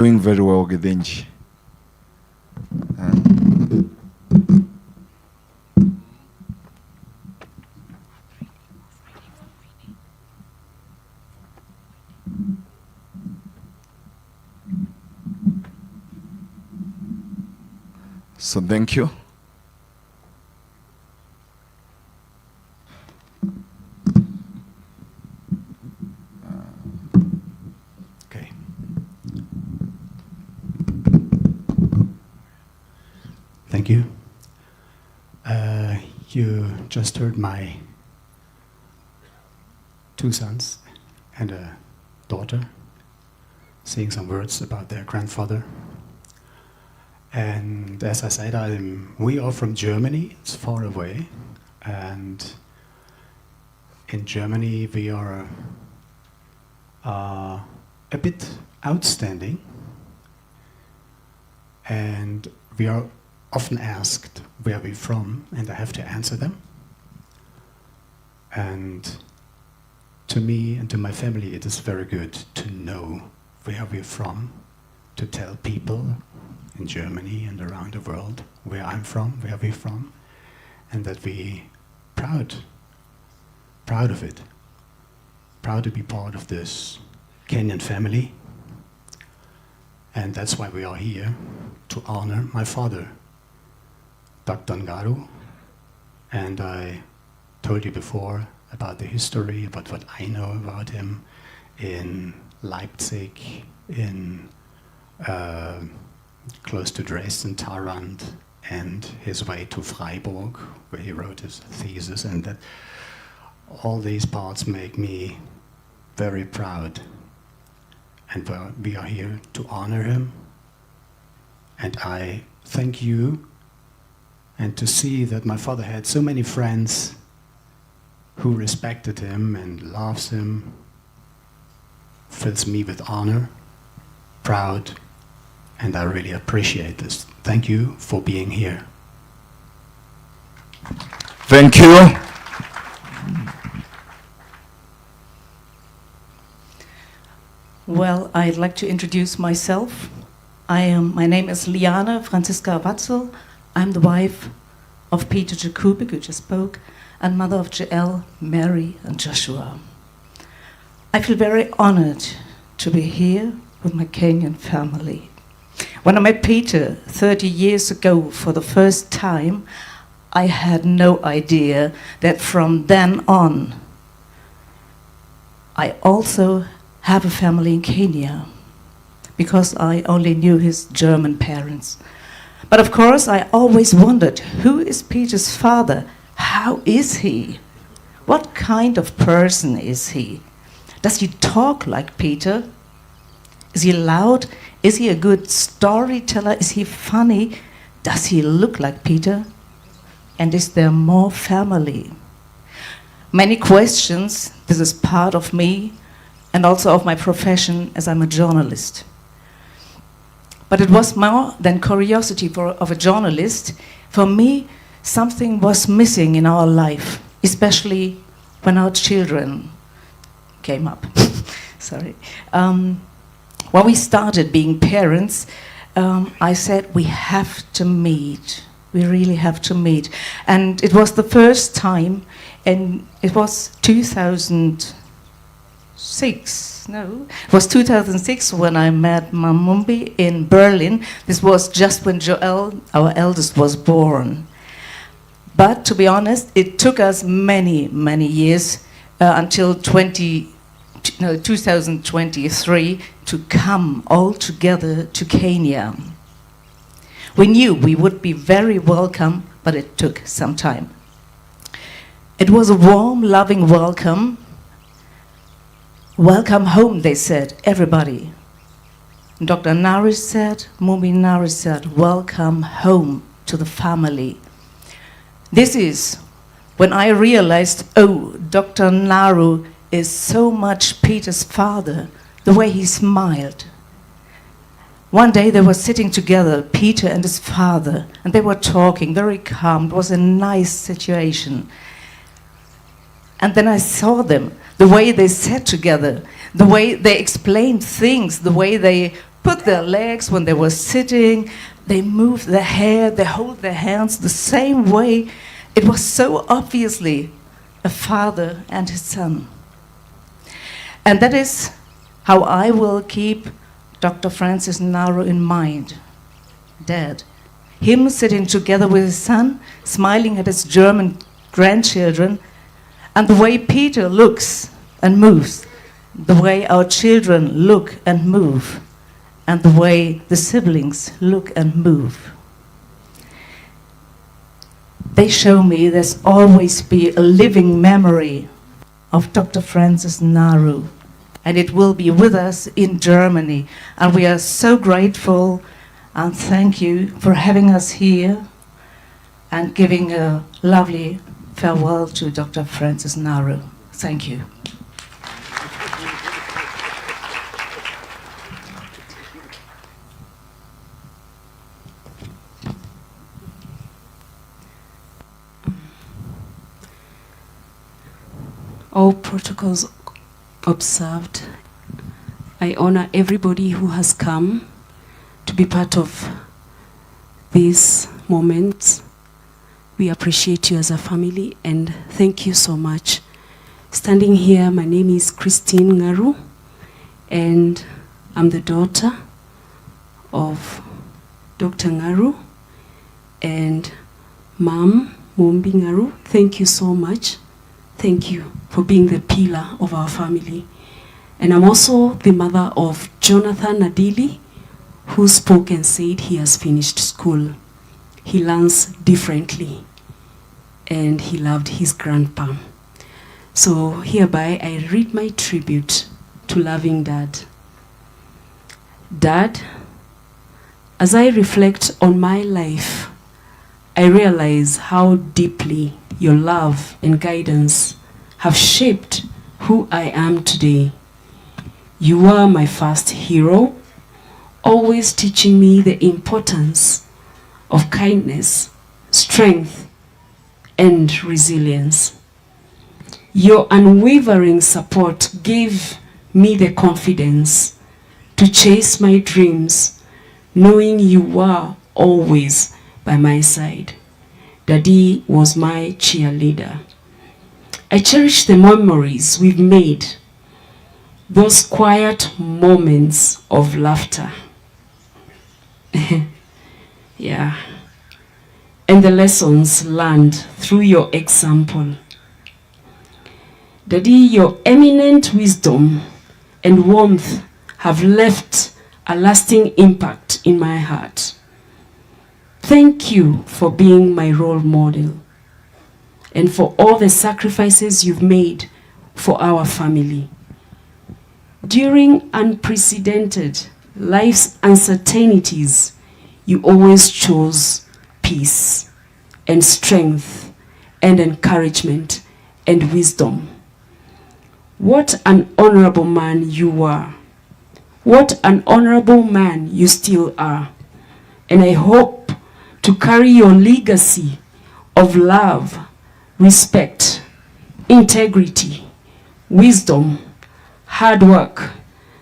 Doing very well, Gedenji. So thank you. Okay. Thank you. You just heard my 2 sons and a daughter saying some words about their grandfather. And as I said, we are from Germany. It's far away. And in Germany, we are a bit outstanding. And we are often asked where we're from, and I have to answer them. And to me and to my family, it is very good to know where we're from, to tell people in Germany and around the world where I'm from, where we're from, and that we proud of it, proud to be part of this Kenyan family. And that's why we are here, to honor my father, Dr. Ngaru. And I told you before about the history, about what I know about him in Leipzig, in close to Dresden, Tarrant, and his way to Freiburg, where he wrote his thesis, and that all these parts make me very proud. And we are here to honor him. And I thank you, and to see that my father had so many friends who respected him and loves him fills me with honor, proud, and I really appreciate this. Thank you for being here. Thank you. Well, I'd like to introduce myself. My name is Liana Franziska Watzel. I'm the wife of Peter Jakubik, who just spoke, and mother of Jael, Mary, and Joshua. I feel very honored to be here with my Kenyan family. When I met Peter 30 years ago for the first time, I had no idea that from then on, I also have a family in Kenya, because I only knew his German parents. But of course, I always wondered, who is Peter's father? How is he? What kind of person is he? Does he talk like Peter? Is he loud? Is he a good storyteller? Is he funny? Does he look like Peter? And is there more family? Many questions. This is part of me and also of my profession, as I'm a journalist. But it was more than curiosity of a journalist. For me, something was missing in our life, especially when our children came up. Sorry. When we started being parents, I said we have to meet. We really have to meet. And it was the first time, and it was 2006. No, it was 2006 when I met Mamumbi in Berlin. This was just when Joel, our eldest, was born. But to be honest, it took us many, many years until 2023 to come all together to Kenya. We knew we would be very welcome, but it took some time. It was a warm, loving welcome. Welcome home, they said, everybody. Dr. Ngaru said, Mumbi Ngaru said, welcome home to the family. This is when I realized, oh, Dr. Ngaru is so much Peter's father, the way he smiled. One day they were sitting together, Peter and his father, and they were talking very calm. It was a nice situation. And then I saw them, the way they sat together, the way they explained things, the way they put their legs when they were sitting, they move their hair, they hold their hands the same way. It was so obviously a father and his son. And that is how I will keep Dr. Francis Ngaru in mind. Dad. Him sitting together with his son, smiling at his German grandchildren, and the way Peter looks and moves, the way our children look and move, and the way the siblings look and move. They show me there's always be a living memory of Dr. Francis Ngaru, and it will be with us in Germany. And we are so grateful and thank you for having us here and giving a lovely farewell to Dr. Francis Ngaru. Thank you. All protocols observed. I honor everybody who has come to be part of these moments. We appreciate you as a family and thank you so much. Standing here, my name is Christine Ngaru and I'm the daughter of Dr. Ngaru and Mom Mumbi Ngaru. Thank you so much. Thank you for being the pillar of our family. And I'm also the mother of Jonathan Adili, who spoke and said he has finished school. He learns differently, and he loved his grandpa. So hereby I read my tribute to loving Dad. Dad, as I reflect on my life, I realize how deeply your love and guidance have shaped who I am today. You were my first hero, always teaching me the importance of kindness, strength, and resilience. Your unwavering support gave me the confidence to chase my dreams, knowing you were always by my side. Daddy was my cheerleader. I cherish the memories we've made, those quiet moments of laughter. Yeah. And the lessons learned through your example. Daddy, your eminent wisdom and warmth have left a lasting impact in my heart. Thank you for being my role model and for all the sacrifices you've made for our family. During unprecedented life's uncertainties, you always chose peace and strength and encouragement and wisdom. What an honorable man you were. What an honorable man you still are. And I hope to carry your legacy of love, respect, integrity, wisdom, hard work,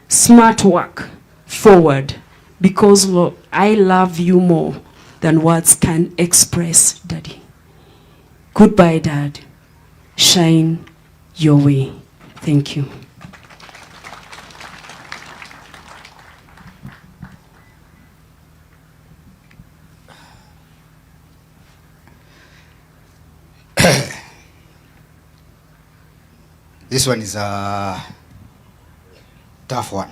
smart work forward, because Lord, I love you more than words can express, Daddy. Goodbye, Dad. Shine your way. Thank you. This one is a tough one.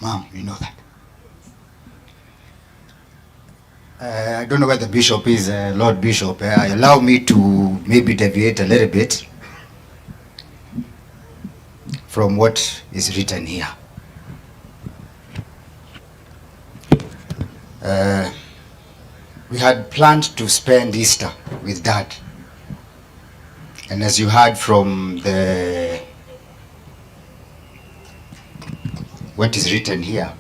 Mom, you know that. I don't know where the bishop is, Lord Bishop. Allow me to maybe deviate a little bit from what is written here. We had planned to spend Easter with Dad. And as you heard from what is written here,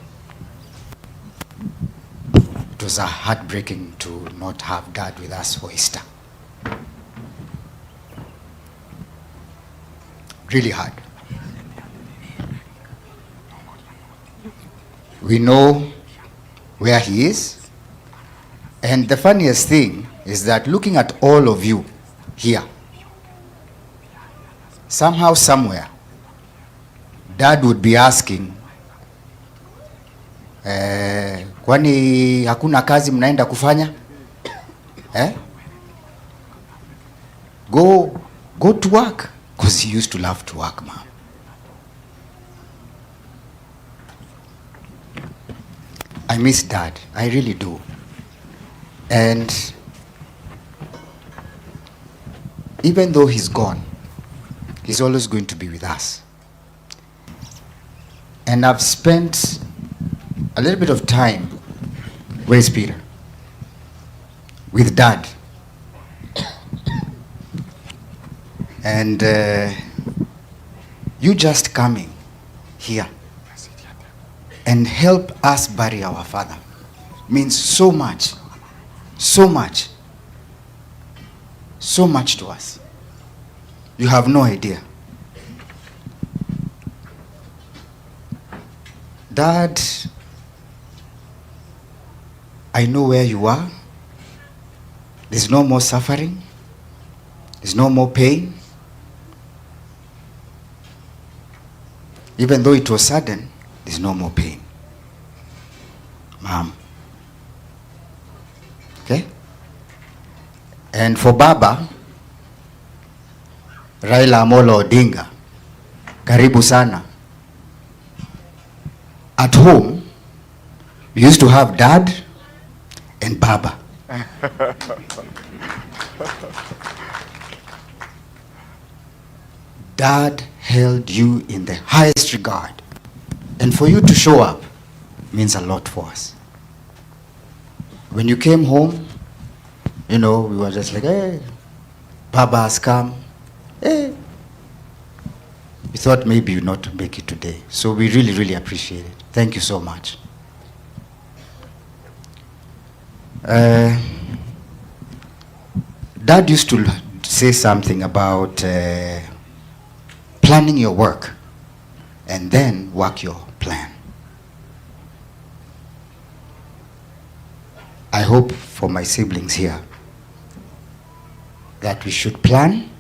it was heartbreaking to not have Dad with us for Easter. Really hard. We know where he is. And the funniest thing is that looking at all of you here, somehow, somewhere, Dad would be asking, kwani hakuna kazi mnaenda kufanya? Go to work. Because he used to love to work, Mom. I miss Dad. I really do. And even though he's gone, he's always going to be with us. And I've spent a little bit of time, where's Peter? With Dad. And you just coming here and help us bury our father means so much, so much, so much to us. You have no idea. Dad, I know where you are. There's no more suffering. There's no more pain. Even though it was sudden, there's no more pain. Mom. Okay? And for Baba, Raila Odinga, karibu sana. At home, we used to have Dad and Baba. Dad held you in the highest regard. And for you to show up means a lot for us. When you came home, you know, we were just like, hey, Baba has come. Hey. We thought maybe you'd not make it today. So we really, really appreciate it. Thank you so much. Dad used to say something about planning your work and then work your plan. I hope for my siblings here that we should plan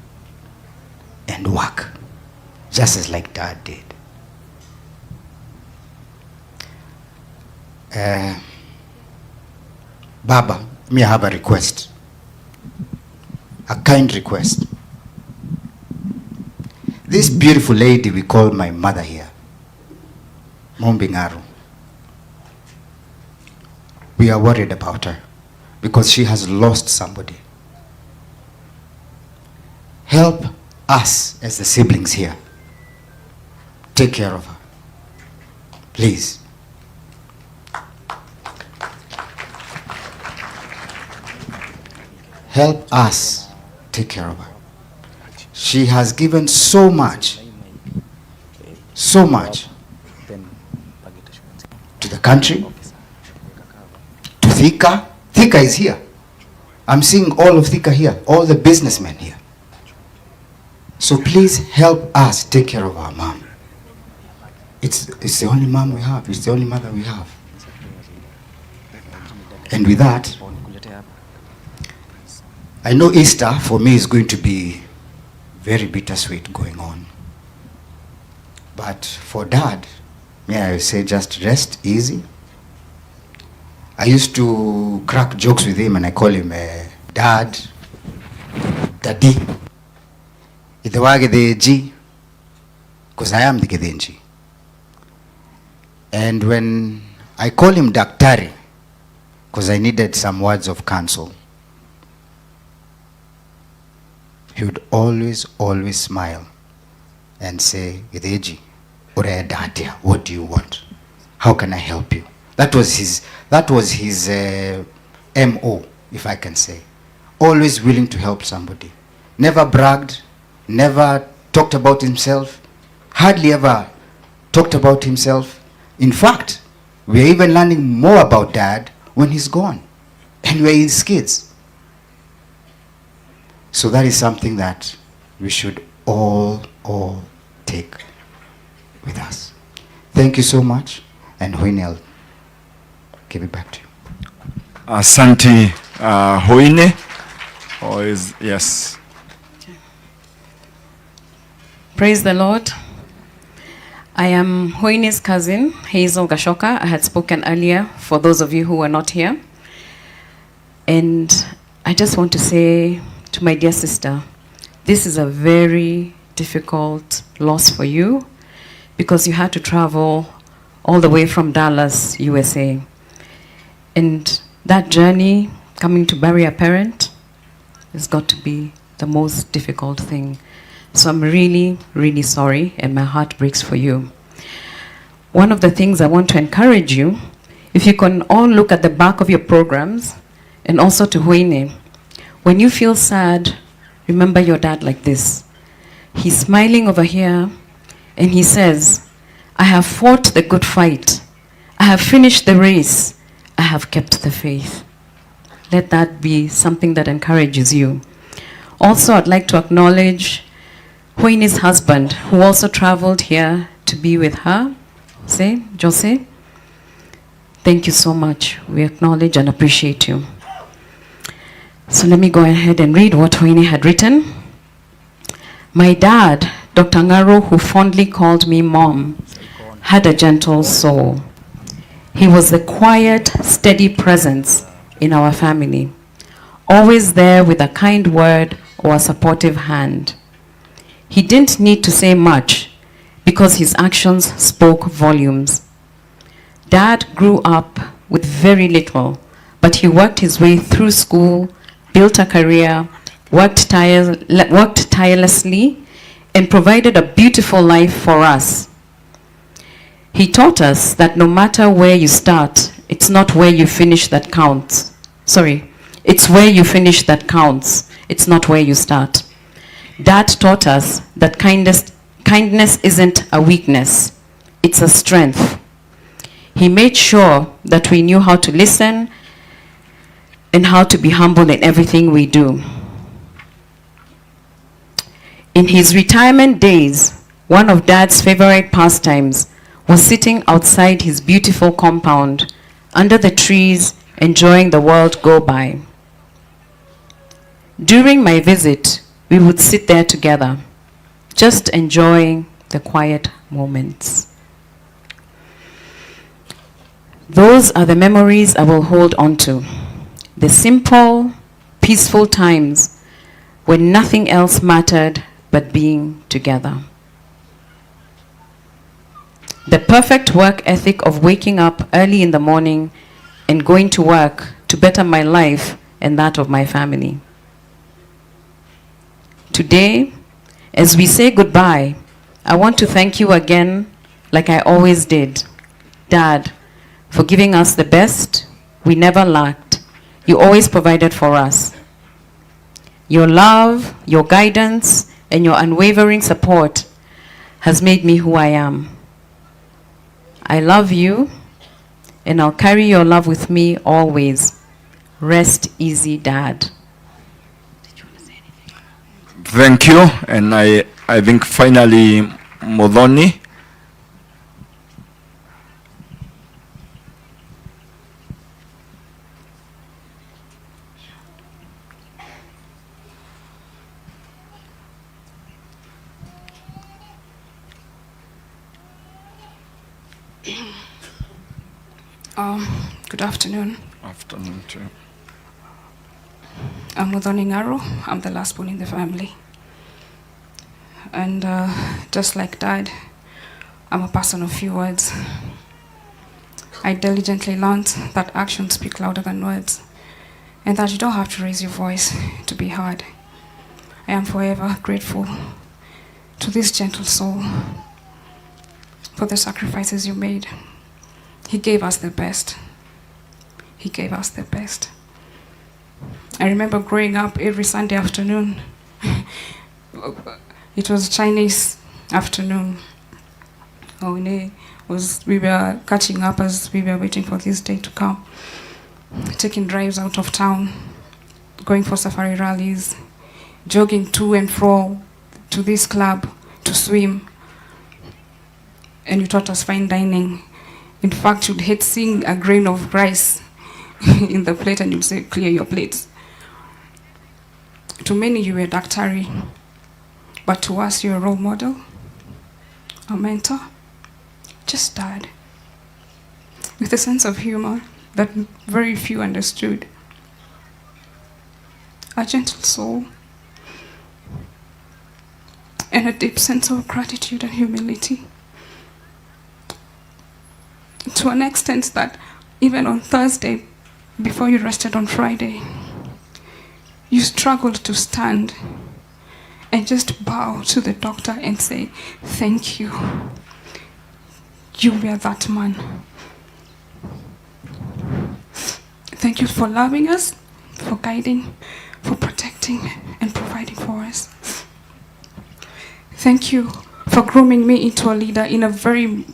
and work just as like Dad did. Baba, may I have a request? A kind request. This beautiful lady we call my mother here, Ngaru, we are worried about her because she has lost somebody. Help us as the siblings here. Take care of her. Please. Help us take care of her. She has given so much to the country, to Thika. Thika is here. I'm seeing all of Thika here, all the businessmen here. So please help us take care of our mom. It's the only mom we have. It's the only mother we have. And with that, I know Easter for me is going to be very bittersweet going on. But for Dad, may I say just rest easy. I used to crack jokes with him and I call him Dad, Daddy. Idawage the G, because I am the Gedenji. And when I call him Daktari, because I needed some words of counsel, he would always smile and say, Gedeji, what do you want? How can I help you? That was his MO, if I can say. Always willing to help somebody. Never bragged, never talked about himself, hardly ever talked about himself. In fact, we are even learning more about Dad when he's gone. And we're his kids. So that is something that we should all take with us. Thank you so much. And Hoine, I'll give it back to you. Asante Hoine. Yes. Praise the Lord. I am Hoine's cousin, Hazel Gashoka. I had spoken earlier for those of you who were not here. And I just want to say to my dear sister, this is a very difficult loss for you because you had to travel all the way from Dallas, USA. And that journey, coming to bury a parent, has got to be the most difficult thing. So I'm really, really sorry, and my heart breaks for you. One of the things I want to encourage you, if you can all look at the back of your programs, and also to Hoine, when you feel sad, remember your dad like this. He's smiling over here, and he says, I have fought the good fight. I have finished the race. I have kept the faith. Let that be something that encourages you. Also, I'd like to acknowledge Hoine's husband, who also traveled here to be with her. Say, Jose, thank you so much. We acknowledge and appreciate you. So let me go ahead and read what Hoine had written. My dad, Dr. Ngaru, who fondly called me mom, had a gentle soul. He was the quiet, steady presence in our family, always there with a kind word or a supportive hand. He didn't need to say much because his actions spoke volumes. Dad grew up with very little, but he worked his way through school, built a career, worked tirelessly, and provided a beautiful life for us. He taught us that no matter where you start, it's not where you finish that counts. It's where you finish that counts. It's not where you start. Dad taught us that kindness isn't a weakness, it's a strength. He made sure that we knew how to listen and how to be humble in everything we do. In his retirement days, one of Dad's favorite pastimes was sitting outside his beautiful compound, under the trees, enjoying the world go by. During my visit, we would sit there together, just enjoying the quiet moments. Those are the memories I will hold on to. The simple, peaceful times when nothing else mattered but being together. The perfect work ethic of waking up early in the morning and going to work to better my life and that of my family. Today, as we say goodbye, I want to thank you again, like I always did, Dad, for giving us the best. We never lacked. You always provided for us. Your love, your guidance, and your unwavering support has made me who I am. I love you, and I'll carry your love with me always. Rest easy, Dad. Did you want to say anything? Thank you. And I think finally, Modoni. Good afternoon. Afternoon too. I'm Udoni Ngaru. I'm the last born in the family. And just like Dad, I'm a person of few words. I diligently learned that actions speak louder than words, and that you don't have to raise your voice to be heard. I am forever grateful to this gentle soul for the sacrifices you made. He gave us the best. He gave us the best. I remember growing up every Sunday afternoon. It was Chinese afternoon. We were catching up as we were waiting for this day to come. Taking drives out of town, going for safari rallies, jogging to and fro to this club to swim. And you taught us fine dining, In fact, you'd hate seeing a grain of rice in the plate and you'd say, clear your plates. To many, you were daktari, but to us, you're a role model, a mentor. Just died with a sense of humor that very few understood. A gentle soul and a deep sense of gratitude and humility. To an extent that even on Thursday, before you rested on Friday, you struggled to stand and just bow to the doctor and say, thank you. You were that man. Thank you for loving us, for guiding, for protecting and providing for us. Thank you for grooming me into a leader in a very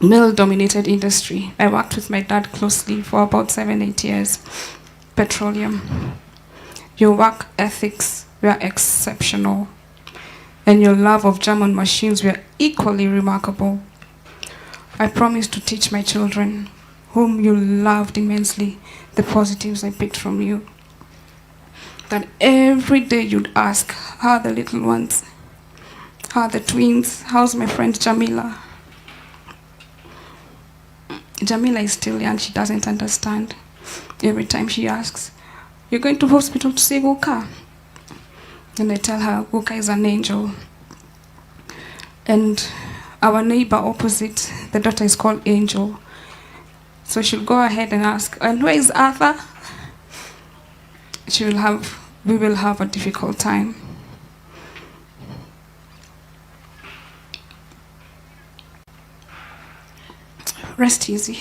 male-dominated industry. I worked with my dad closely for about 7-8 years. Petroleum. Your work ethics were exceptional, and your love of German machines were equally remarkable. I promised to teach my children, whom you loved immensely, the positives I picked from you. That every day you'd ask, how are the little ones? How are the twins? How's my friend Jamila? Jamila is still young, she doesn't understand. Every time she asks, you're going to hospital to see Guka? And I tell her, Guka is an angel. And our neighbor opposite, the daughter is called Angel. So she'll go ahead and ask, and where is Arthur? We will have a difficult time. Rest easy.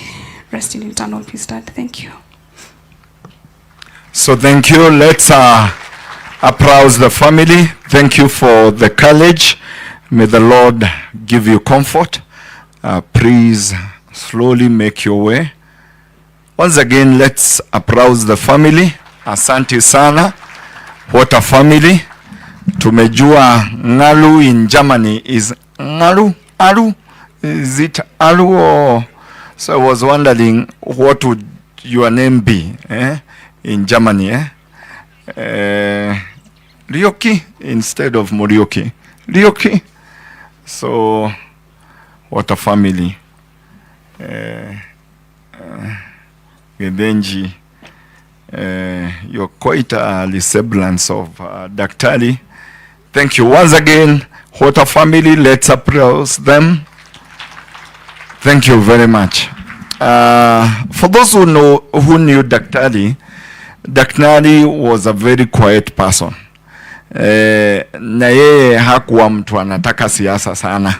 Rest in eternal peace, Dad. Thank you. So thank you. Let's applaud the family. Thank you for the courage. May the Lord give you comfort. Please slowly make your way. Once again, let's applaud the family. Asante sana. What a family. Tumejua Ngaru in Germany is Ngaru? Aru? Is it Aru or... So I was wondering, what would your name be in Germany? Ryoki instead of Morioki. Ryoki. So, what a family. Gedenji, you're quite a resemblance of Daktari. Thank you once again. What a family. Let's applaud them. Thank you very much. For those who knew Daktari, Daktari was a very quiet person. Na yeye hakuwa mtu anataka siasa sana.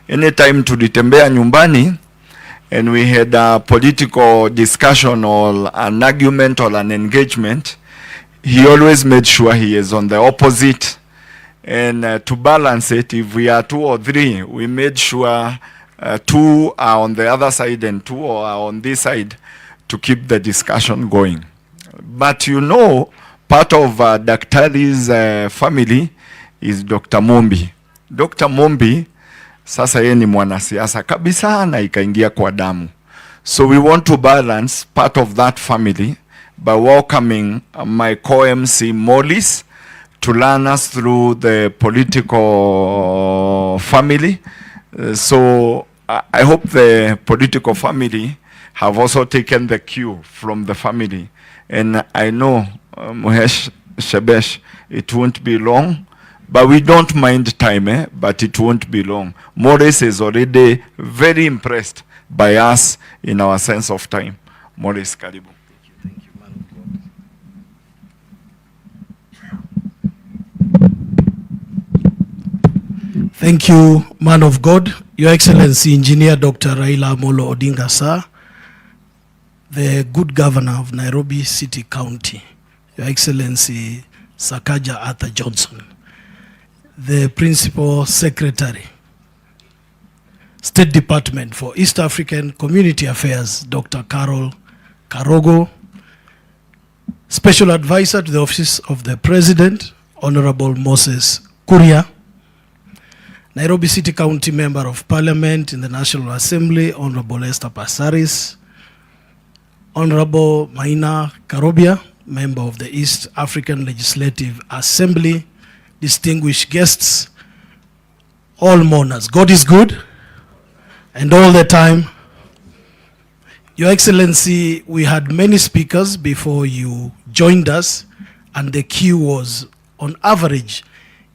Anytime tulitembea nyumbani and we had a political discussion or an argument or an engagement, he always made sure he is on the opposite. And to balance it, if we are 2 or 3, we made sure 2 are on the other side and 2 are on this side to keep the discussion going. But you know, part of Daktari's family is Dr. Mombi. Dr. Mombi, sasa yeye ni mwanasiasa kabisa na ikaingia kwa damu. So we want to balance part of that family by welcoming my co-MC Mollis to learn us through the political family. So I hope the political family have also taken the cue from the family. And I know, Muhesh Shebesh, it won't be long, but we don't mind time, but it won't be long. Morris is already very impressed by us in our sense of time. Morris, karibu. Thank you, man of God. Thank you, man of God. Your Excellency, Engineer Dr. Raila Odinga, sir, the good governor of Nairobi City County, Your Excellency Sakaja Arthur Johnson, the Principal Secretary, State Department for East African Community Affairs, Dr. Carol Karogo, Special Advisor to the Office of the President, Honorable Moses Kuria, Nairobi City County Member of Parliament in the National Assembly, Honorable Esther Passaris, Honorable Maina Karobia, Member of the East African Legislative Assembly, distinguished guests, all mourners. God is good, and all the time. Your Excellency, we had many speakers before you joined us, and the queue was, on average,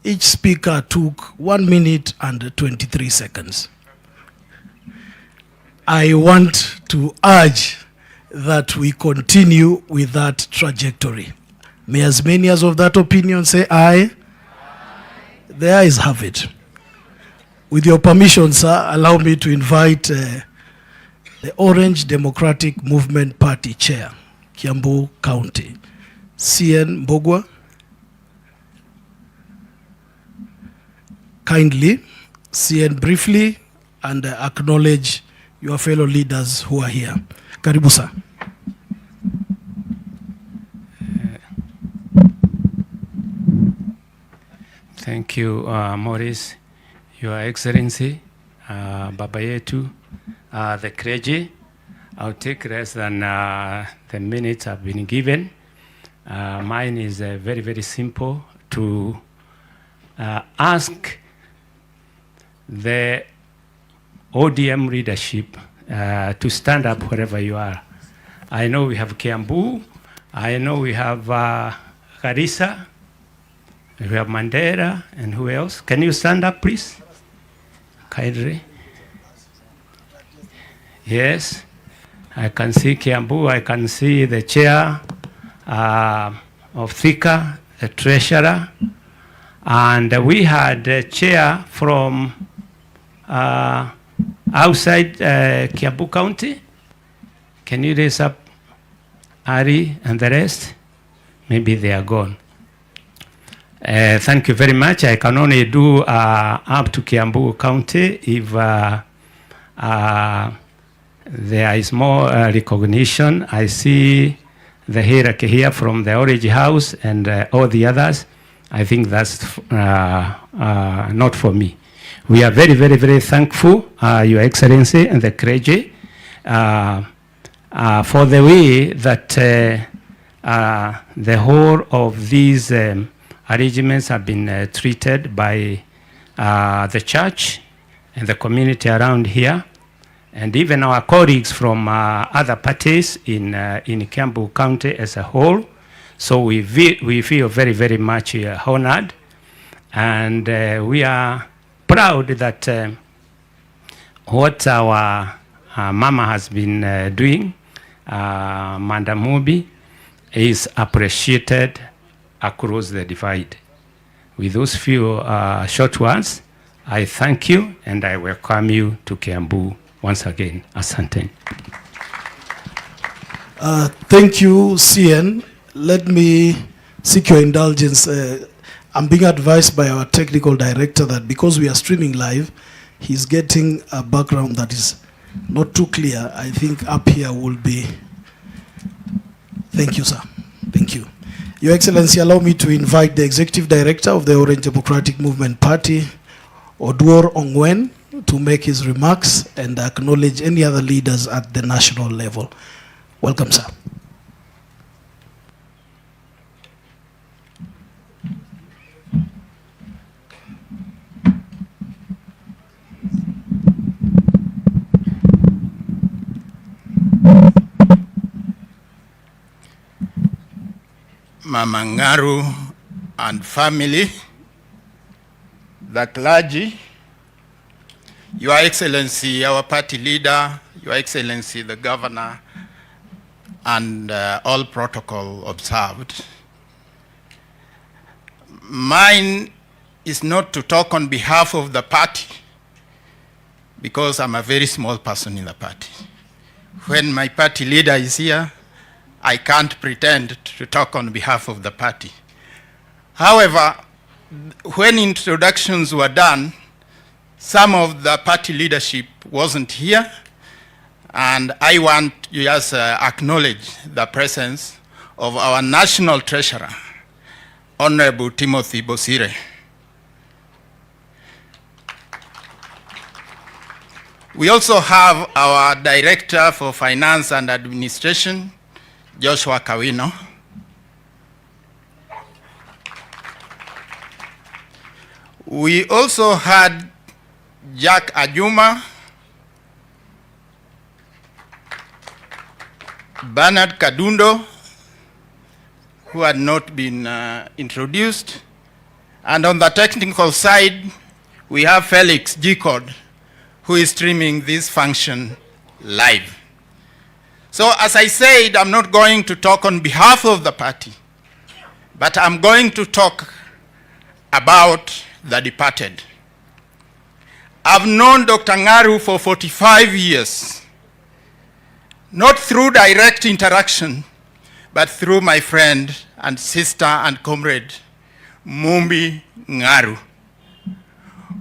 each speaker took 1 minute and 23 seconds. I want to urge that we continue with that trajectory. May as many as of that opinion say aye. Aye. The ayes have it. With your permission, sir, allow me to invite the Orange Democratic Movement Party Chair, Kiambu County, CN Mbogwa. Kindly, CN briefly, and acknowledge your fellow leaders who are here. Karibu sir. Thank you, Maurice, Your Excellency, Baba Yetu, the clergy. I'll take less than the minutes I've been given. Mine is very, very simple to ask the ODM leadership to stand up wherever you are. I know we have Kiambu, I know we have Garissa, we have Mandera, and who else? Can you stand up, please? Kindly. Yes, I can see Kiambu, I can see the chair of Thika, the treasurer, and we had a chair from outside Kiambu County. Can you raise up Ari and the rest? Maybe they are gone. Thank you very much. I can only do up to Kiambu County if there is more recognition. I see the hierarchy here from the Orange House and all the others. I think that's not for me. We are very, very, very thankful, Your Excellency and the clergy, for the way that the whole of these arrangements have been treated by the church and the community around here, and even our colleagues from other parties in Kiambu County as a whole. So we feel very, very much honored, and we are proud that what our mama has been doing, Mandamubi, is appreciated across the divide. With those few short words, I thank you and I welcome you to Kiambu once again. Asante. Thank you, CN. Let me seek your indulgence. I'm being advised by our technical director that because we are streaming live, he's getting a background that is not too clear. I think up here will be. Thank you, sir. Thank you. Your Excellency, allow me to invite the Executive Director of the Orange Democratic Movement Party, Oduor Ongwen, to make his remarks and acknowledge any other leaders at the national level. Welcome, sir. Mama Ngaru and family, the clergy, Your Excellency, our party leader, Your Excellency, the governor, and all protocol observed. Mine is not to talk on behalf of the party, because I'm a very small person in the party. When my party leader is here, I can't pretend to talk on behalf of the party. However, when introductions were done, some of the party leadership wasn't here, and I want to just acknowledge the presence of our national treasurer, Honorable Timothy Bosire. We also have our Director for Finance and Administration, Joshua Kawino. We also had Jack Ajuma, Bernard Kadundo, who had not been introduced. And on the technical side, we have Felix Gicod, who is streaming this function live. So as I said, I'm not going to talk on behalf of the party, but I'm going to talk about the departed. I've known Dr. Ngaru for 45 years, not through direct interaction, but through my friend and sister and comrade, Mumbi Ngaru.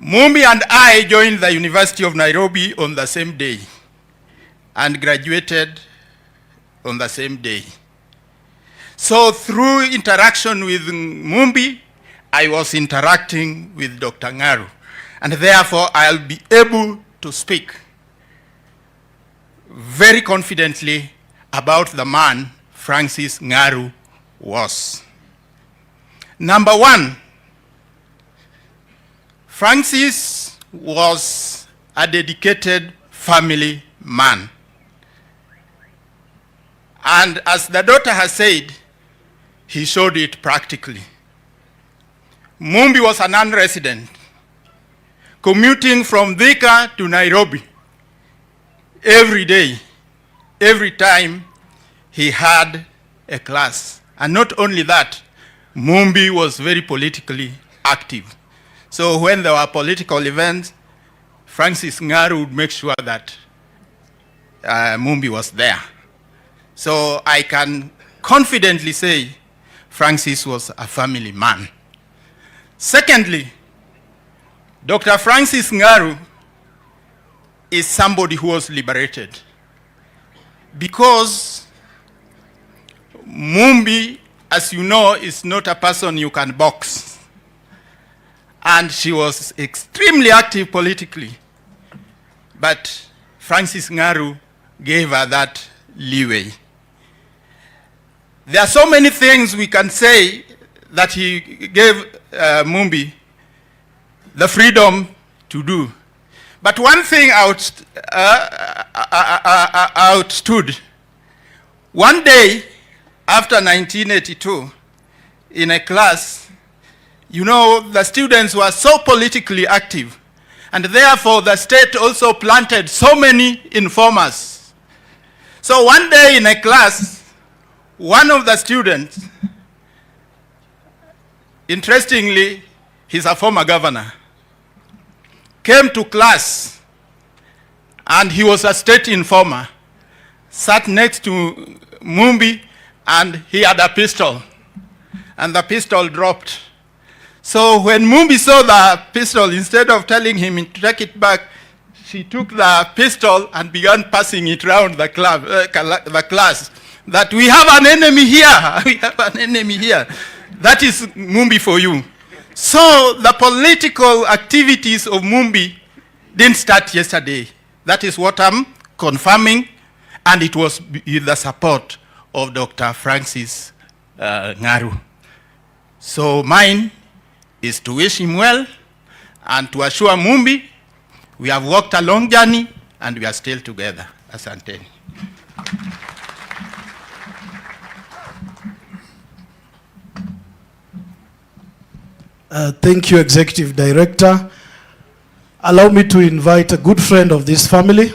Mumbi and I joined the University of Nairobi on the same day and graduated on the same day. So through interaction with Mumbi, I was interacting with Dr. Ngaru, and therefore I'll be able to speak very confidently about the man Francis Ngaru was. Number one, Francis was a dedicated family man. And as the daughter has said, he showed it practically. Mumbi was a non-resident, commuting from Thika to Nairobi every day, every time he had a class. And not only that, Mumbi was very politically active. So when there were political events, Francis Ngaru would make sure that Mumbi was there. So I can confidently say Francis was a family man. Secondly, Dr. Francis Ngaru is somebody who was liberated, because Mumbi, as you know, is not a person you can box. And she was extremely active politically. But Francis Ngaru gave her that leeway. There are so many things we can say that he gave Mumbi the freedom to do. But one thing outstood. One day, after 1982, in a class, you know, the students were so politically active, and therefore the state also planted so many informers. So one day in a class, one of the students, interestingly, he's a former governor, came to class, and he was a state informer, sat next to Mumbi, and he had a pistol, and the pistol dropped. So when Mumbi saw the pistol, instead of telling him to take it back, she took the pistol and began passing it around the class, that we have an enemy here, we have an enemy here. That is Mumbi for you. So the political activities of Mumbi didn't start yesterday. That is what I'm confirming, and it was with the support of Dr. Francis Ngaru. So mine is to wish him well and to assure Mumbi we have walked a long journey and we are still together. Asante. Thank you, Executive Director. Allow me to invite a good friend of this family,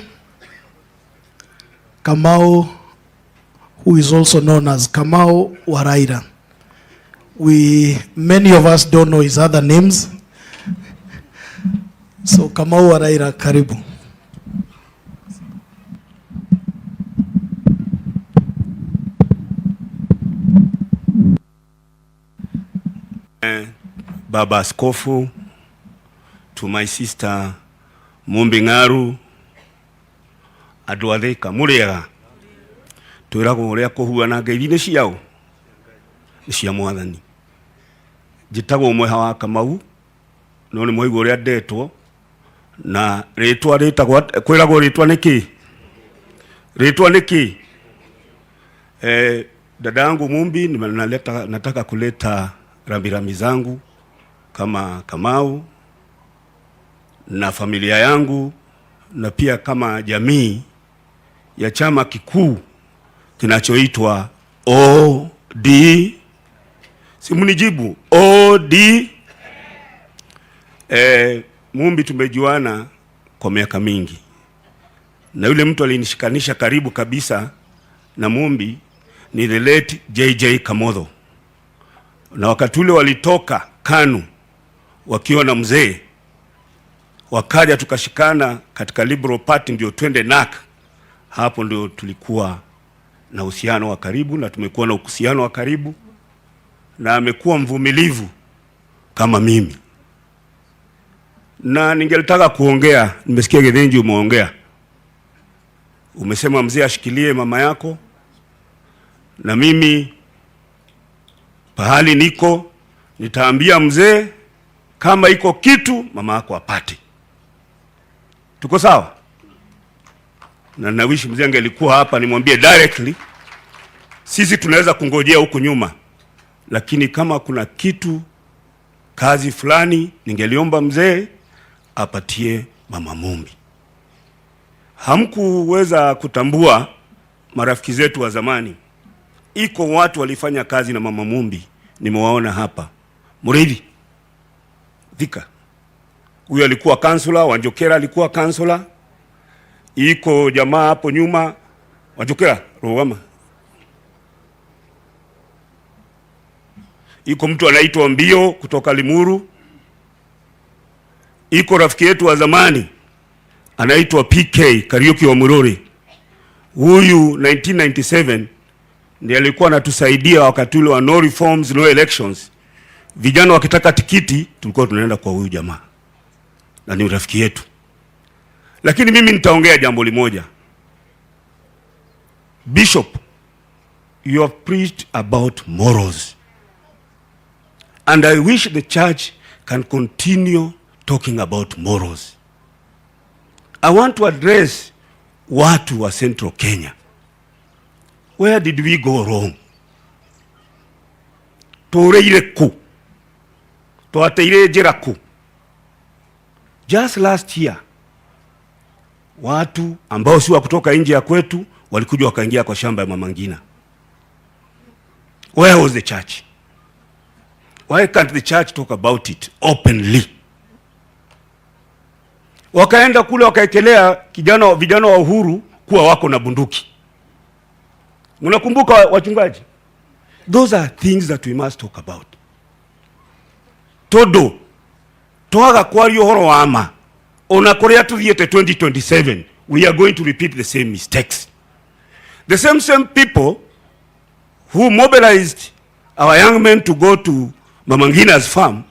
Kamau, who is also known as Kamau Waraira. Many of us don't know his other names. So Kamau Waraira, karibu. Baba Askofu, to my sister Mumbi Ngaru, Adwatheka Muriega, twirago uria kuhuana ngeithine ciao cia mwathani. Njitagwo mweha wa Kamau, no ni muigua uria ndetwo, na ritwa ritagwa kwiragwo ritwa niki dadangu Mumbi nataka kuleta rambirambi zangu kama Kamau na familia yangu na pia kama jamii ya chama kikuu kinachoitwa OD. Simunijibu OD. Mumbi tumejuana kwa miaka mingi, na yule mtu alinishikanisha karibu kabisa na Mumbi ni the late JJ Kamotho, na wakati ule walitoka KANU wakiwa na mzee, wakaja tukashikana katika Liberal Party ndio twende NAK. Hapo ndio tulikuwa na uhusiano wa karibu na tumekuwa na uhusiano wa karibu, na amekuwa mvumilivu kama mimi. Na ningetaka kuongea, nimesikia Githinji umeongea. Umesema mzee ashikilie mama yako, na mimi pahali niko nitaambia mzee kama iko kitu mama yako apate. Tuko sawa? Na nawishi mzee angelikuwa hapa nimwambie directly, sisi tunaweza kungojea huko nyuma, lakini kama kuna kitu kazi fulani ningeliomba mzee apatie mama Mumbi. Hamkuweza kutambua marafiki zetu wa zamani, iko watu walifanya kazi na mama Mumbi, nimewaona hapa. Muridi Thika, huyo alikuwa kansula, Wanjokera alikuwa kansula. Iko jamaa hapo nyuma, Wanjokera Rogama. Iko mtu anaitwa Mbio kutoka Limuru. Iko rafiki yetu wa zamani anaitwa PK Kariuki wa Murori. Huyu 1997 ndiye alikuwa anatusaidia wakati ule wa no reforms no elections. Vijana wakitaka tikiti tulikuwa tunaenda kwa huyu jamaa, na ni rafiki yetu. Lakini mimi nitaongea jambo limoja. Bishop, you have preached about morals, and I wish the church can continue talking about morals. I want to address watu wa Central Kenya. Where did we go wrong? Tureire ku, tuateire njira ku. Just last year, watu ambao si wa kutoka nje ya kwetu walikuja wakaingia kwa shamba ya Mama Ngina. Where was the church? Why can't the church talk about it openly? Wakaenda kule wakaekelea vijana wa Uhuru kuwa wako na bunduki. Mnakumbuka wachungaji? Those are things that we must talk about. Todo toaga kwario horo wama ona korea tuthiete 2027 we are going to repeat the same mistakes. The same people who mobilized our young men to go to Mama Ngina's farm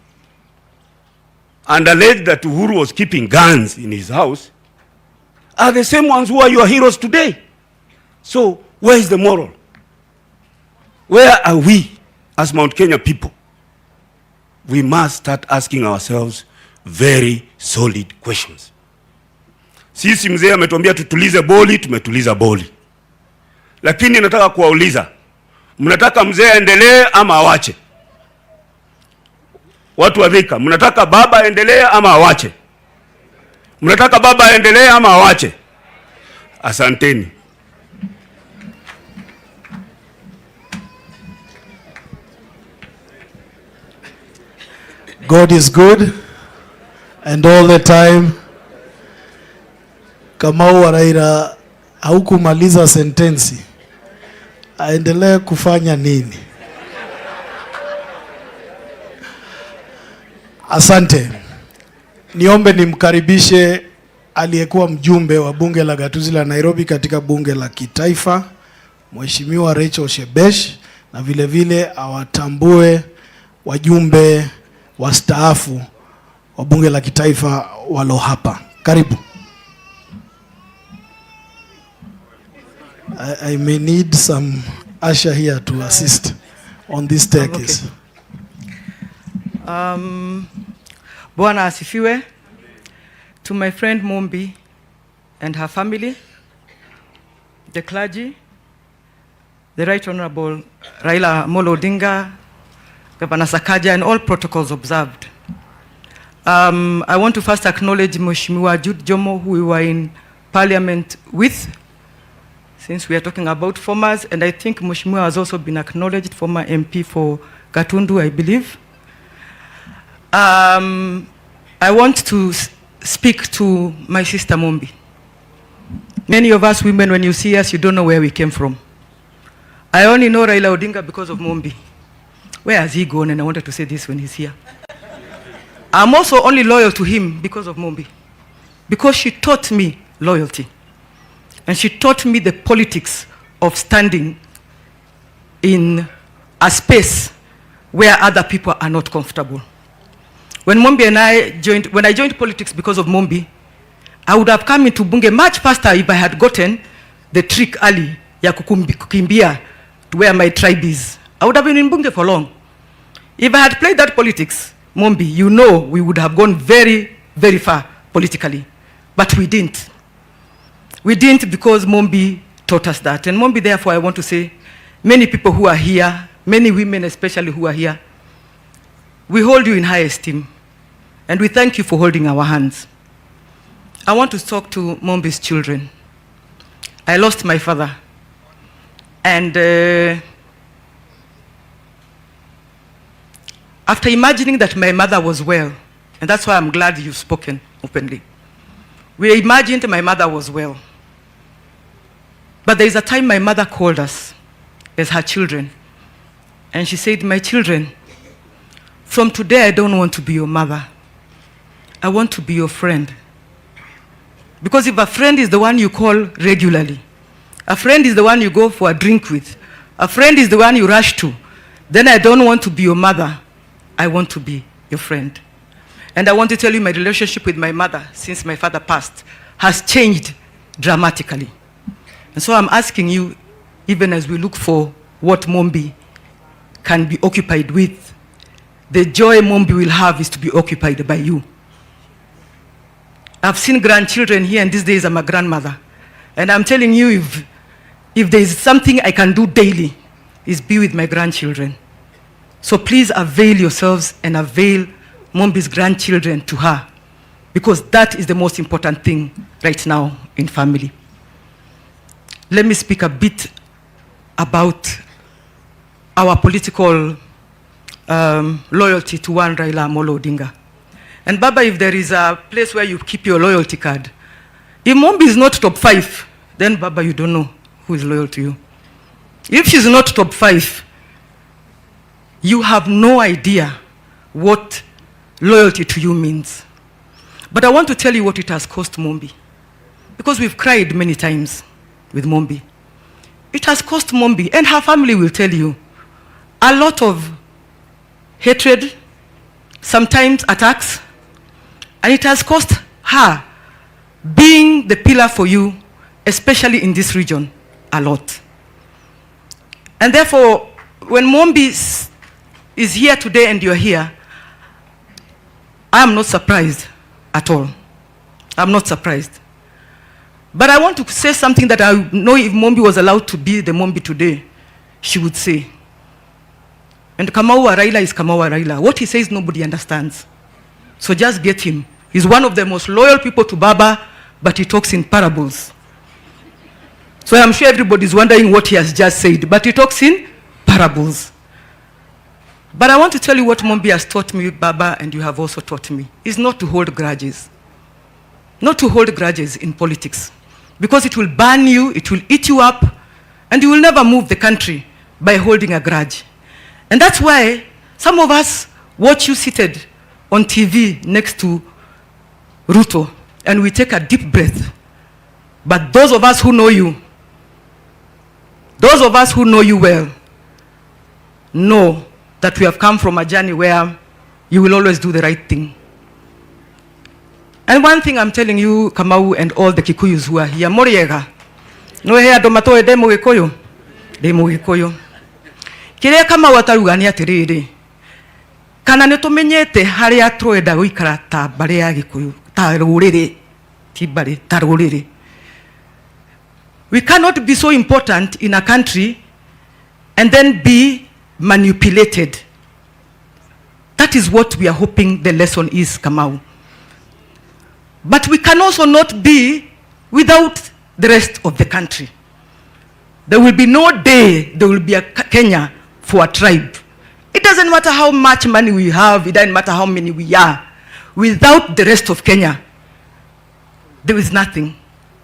and alleged that Uhuru was keeping guns in his house are the same ones who are your heroes today. So where is the moral? Where are we as Mount Kenya people? We must start asking ourselves very solid questions. Sisi mzee ametuambia tutulize boli, tumetuliza boli. Lakini nataka kuwauliza, mnataka mzee aendelee ama awache? Watu wa Thika, mnataka baba aendelee ama awache? Mnataka baba aendelee ama awache? Asanteni. God is good and all the time. Kamau wa Raila haukumaliza sentensi, aendelee kufanya nini? Asante. Niombe nimkaribishe aliyekuwa mjumbe wa bunge la gatuzi la Nairobi katika bunge la kitaifa, Mheshimiwa Rachel Shebesh, na vile vile awatambue wajumbe wastaafu wa bunge la kitaifa walo hapa. Karibu. I may need some usher here to assist on this staircase. Bwana asifiwe. to my friend Mombi and her family, the clergy, the Right Honorable Raila Odinga, Governor Sakaja, and all protocols observed. I want to first acknowledge Mheshimiwa Jude Jomo, who we were in Parliament with, since we are talking about formers, and I think Mheshimiwa has also been acknowledged, former MP for Gatundu, I believe. I want to speak to my sister Mombi. Many of us women, when you see us, you don't know where we came from. I only know Raila Odinga because of Mombi. Where has he gone? And I wanted to say this when he's here. I'm also only loyal to him because of Mombi. Because she taught me loyalty. And she taught me the politics of standing in a space where other people are not comfortable. When Mombi and I joined politics because of Mombi, I would have come into Bunge much faster if I had gotten the trick early ya kukimbia to where my tribe is. I would have been in Bunge for long. If I had played that politics, Mombi, you know we would have gone very, very far politically. But we didn't. We didn't because Mombi taught us that. And Mombi, therefore, I want to say, many people who are here, many women especially who are here, we hold you in high esteem. And we thank you for holding our hands. I want to talk to Mombi's children. I lost my father. And after imagining that my mother was well, and that's why I'm glad you've spoken openly. We imagined my mother was well. But there is a time my mother called us as her children. And she said, my children, from today I don't want to be your mother. I want to be your friend. Because if a friend is the one you call regularly, a friend is the one you go for a drink with, a friend is the one you rush to, then I don't want to be your mother. I want to be your friend. And I want to tell you my relationship with my mother since my father passed has changed dramatically. And so I'm asking you, even as we look for what Mombi can be occupied with, the joy Mombi will have is to be occupied by you. I've seen grandchildren here, and these days I'm a grandmother. And I'm telling you, if there is something I can do daily, is be with my grandchildren. So please avail yourselves and avail Mombi's grandchildren to her, because that is the most important thing right now in family. Let me speak a bit about our political loyalty to one Raila Odinga. And Baba, if there is a place where you keep your loyalty card, if Mombi is not top 5, then Baba, you don't know who is loyal to you. If she's not top 5, you have no idea what loyalty to you means. But I want to tell you what it has cost Mombi. Because we've cried many times with Mombi. It has cost Mombi, and her family will tell you, a lot of hatred, sometimes attacks, and it has cost her being the pillar for you, especially in this region, a lot. And therefore, when Mombi is here today and you're here, I am not surprised at all. I'm not surprised. But I want to say something that I know if Mombi was allowed to be the Mombi today, she would say. And Kamau Raila is Kamau Raila. What he says, nobody understands. So just get him. He's one of the most loyal people to Baba, but he talks in parables. So I'm sure everybody's wondering what he has just said, but he talks in parables. But I want to tell you what Mombi has taught me, Baba, and you have also taught me, is not to hold grudges. Not to hold grudges in politics. Because it will burn you, it will eat you up, and you will never move the country by holding a grudge. And that's why some of us watch you seated on TV next to Ruto, and we take a deep breath. But those of us who know you, those of us who know you well, know that we have come from a journey where you will always do the right thing. And one thing I'm telling you, Kamau, and all the Kikuyus who are here, Moriega, no hea domatoe demo Gikoyo, demo Gikoyo. Kirea kama watarugani atiriri, kana nitumenyete haria twenda guikara ta bare ya Gikuyu, ta ruriri. tibari taruriri. We cannot be so important in a country and then be manipulated. That is what we are hoping the lesson is, Kamau. But we can also not be without the rest of the country. There will be no day there will be a Kenya for a tribe. It doesn't matter how much money we have, it doesn't matter how many we are. Without the rest of Kenya, there is nothing.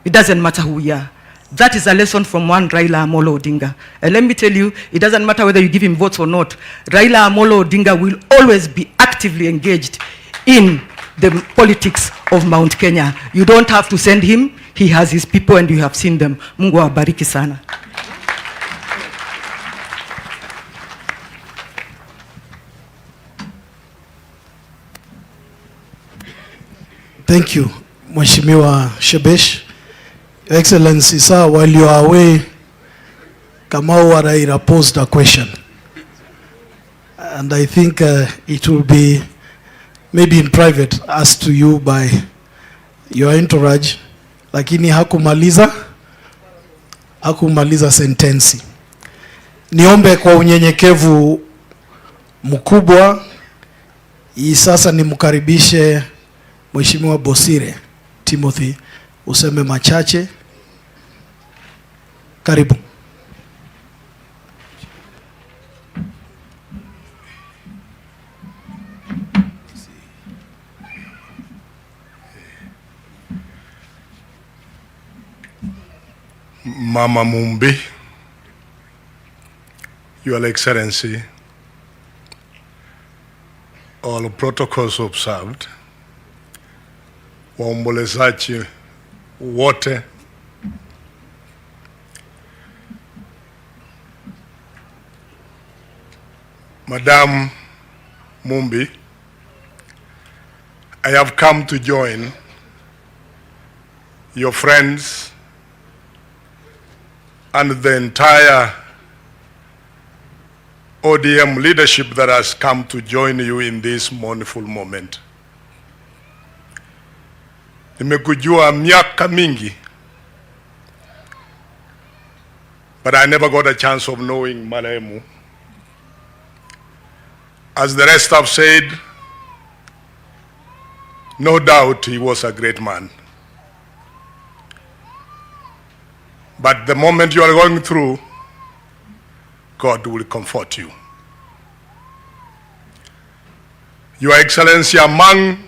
It doesn't matter who we are. That is a lesson from one Raila Odinga. And let me tell you, it doesn't matter whether you give him votes or not. Raila Odinga will always be actively engaged in the politics of Mount Kenya. You don't have to send him. He has his people and you have seen them. Mungu awabariki sana. Thank you, Mheshimiwa Shebesh. Your Excellency, sir, while you are away, Kamau Waraira posed a question. And I think it will be maybe in private asked to you by your entourage, lakini hakumaliza sentensi. Niombe kwa unyenyekevu mkubwa, hii sasa nimkaribishe Mheshimiwa Bosire Timothy, useme machache. Karibu. Mama Mumbi, Your Excellency, all protocols observed, waombolezaji wote, Madam Mumbi, I have come to join your friends and the entire ODM leadership that has come to join you in this mournful moment. Nimekujua miaka mingi, but I never got a chance of knowing marehemu. As the rest have said, no doubt he was a great man. But the moment you are going through, God will comfort you. Your Excellency, among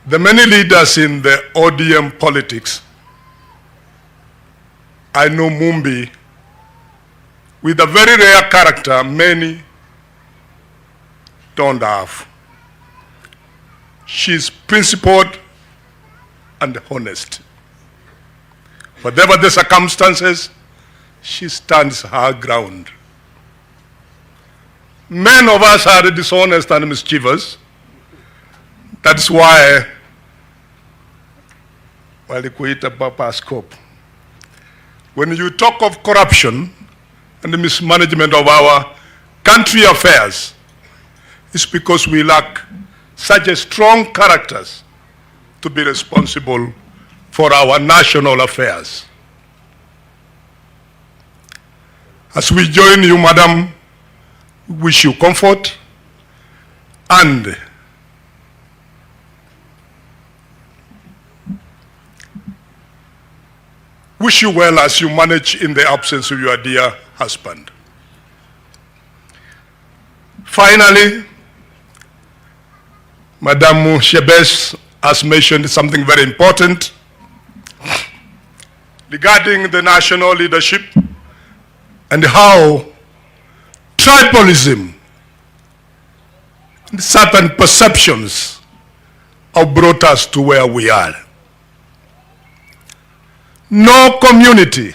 the many leaders in the ODM politics, I know Mumbi with a very rare character many don't have. She's principled and honest. Whatever the circumstances, she stands her ground. Many of us are dishonest and mischievous. That's why walikuita Papa Scope. When you talk of corruption and the mismanagement of our country affairs, it's because we lack such a strong characters to be responsible for our national affairs. As we join you, Madam, we wish you comfort and wish you well as you manage in the absence of your dear husband. Finally, Madam Shebesh has mentioned something very important regarding the national leadership and how tribalism and certain perceptions have brought us to where we are. No community,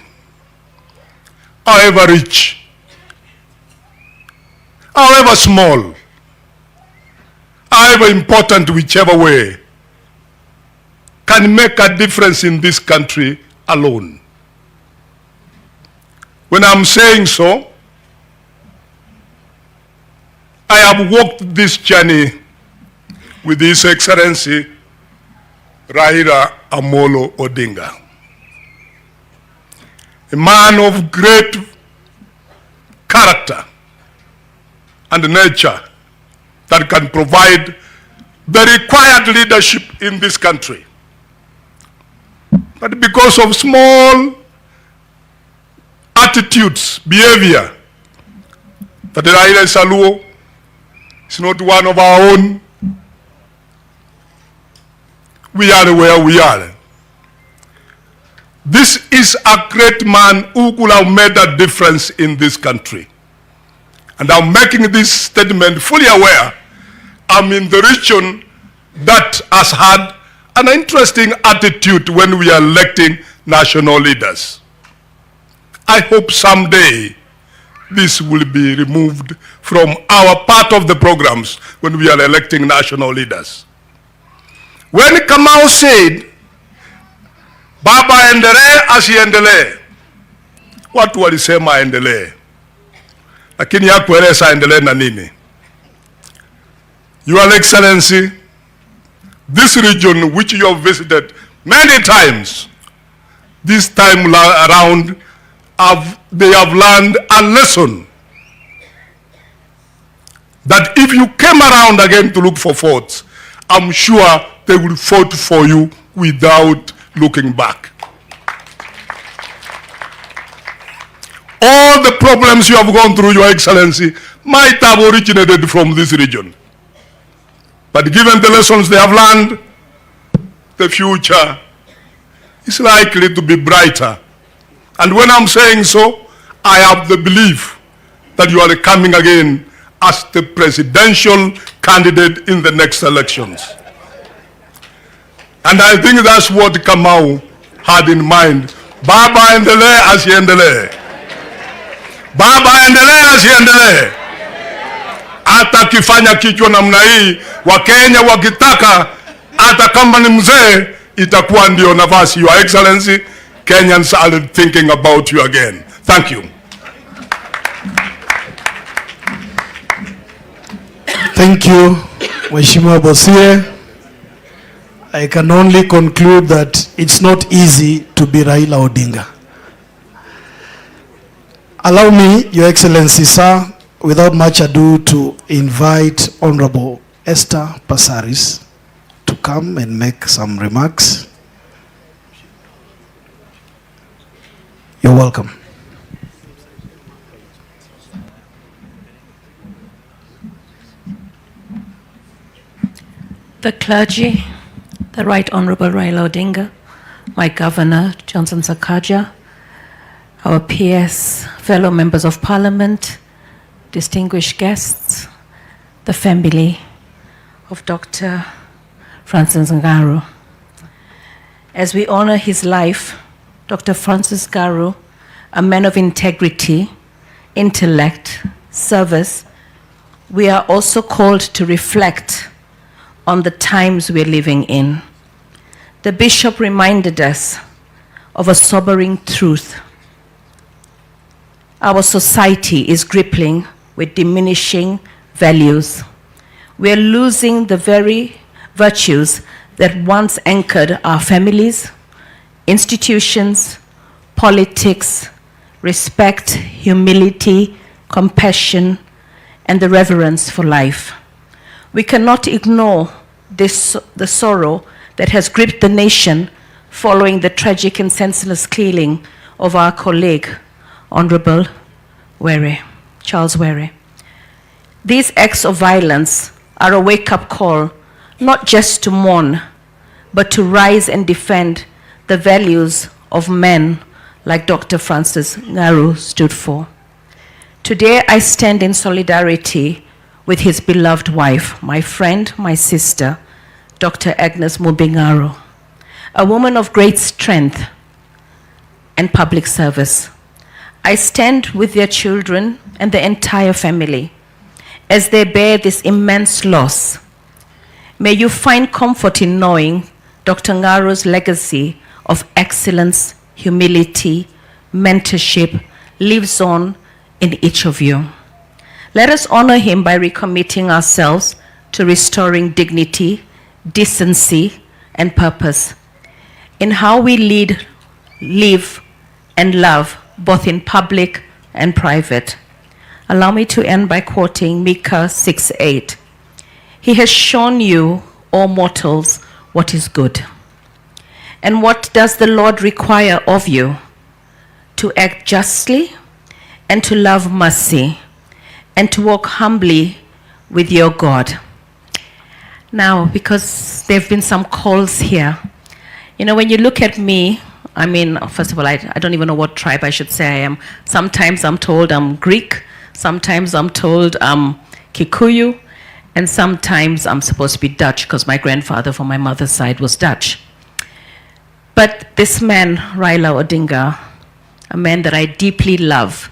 however rich, however small, however important, whichever way, can make a difference in this country alone. When I'm saying so, I have walked this journey with His Excellency Raila Amolo Odinga. A man of great character and nature that can provide the required leadership in this country. But because of small attitudes, behavior, that Raila Saluo is not one of our own, we are where we are. This is a great man who could have made a difference in this country. And I'm making this statement fully aware I'm in the region that has had an interesting attitude when we are electing national leaders. I hope someday this will be removed from our part of the programs when we are electing national leaders. When Kamau said, Baba endelee asiendelee, watu walisema endelee, lakini hakueleza endelee na nini. Your Excellency, this region which you have visited many times, this time around, they have learned a lesson that if you came around again to look for votes, I'm sure they will vote for you without looking back. All the problems you have gone through, Your Excellency, might have originated from this region. But given the lessons they have learned, the future is likely to be brighter. And when I'm saying so, I have the belief that you are coming again as the presidential candidate in the next elections. And I think that's what Kamau had in mind. Baba endelee asiendelee. Baba endelee asiendelee. Hata kifanya kichwa namna hii, Wakenya wakitaka, hata kama ni mzee, itakuwa ndio nafasi. Your Excellency, Kenyans are thinking about you again. Thank you. Thank you, Mheshimiwa Bosire. I can only conclude that it's not easy to be Raila Odinga. Allow me, Your Excellency, sir, without much ado, to invite Honorable Esther Passaris to come and make some remarks. You're welcome. The clergy, the Right Honorable Raila Odinga, my Governor Johnson Sakaja, our peers, fellow members of Parliament, distinguished guests, the family of Dr. Francis Ngaru. As we honor his life, Dr. Francis Ngaru, a man of integrity, intellect, service, we are also called to reflect on the times we're living in. The bishop reminded us of a sobering truth. Our society is grappling with diminishing values. We're losing the very virtues that once anchored our families, institutions, politics, respect, humility, compassion, and the reverence for life. We cannot ignore the sorrow that has gripped the nation following the tragic and senseless killing of our colleague, Honorable Charles Were. These acts of violence are a wake-up call, not just to mourn, but to rise and defend the values of men like Dr. Francis Ngaru stood for. Today, I stand in solidarity with his beloved wife, my friend, my sister, Dr. Agnes Ngaru, a woman of great strength and public service. I stand with their children and the entire family as they bear this immense loss. May you find comfort in knowing Dr. Ngaru's legacy of excellence, humility, mentorship lives on in each of you. Let us honor him by recommitting ourselves to restoring dignity, decency, and purpose in how we lead, live, and love, both in public and private. Allow me to end by quoting Micah 6:8. He has shown you, O mortals, what is good. And what does the Lord require of you? To act justly, and to love mercy, and to walk humbly with your God. Now, because there have been some calls here, you know, when you look at me, I mean, first of all, I don't even know what tribe I should say I am. Sometimes I'm told I'm Greek, sometimes I'm told I'm Kikuyu, and sometimes I'm supposed to be Dutch because my grandfather from my mother's side was Dutch. But this man, Raila Odinga, a man that I deeply love,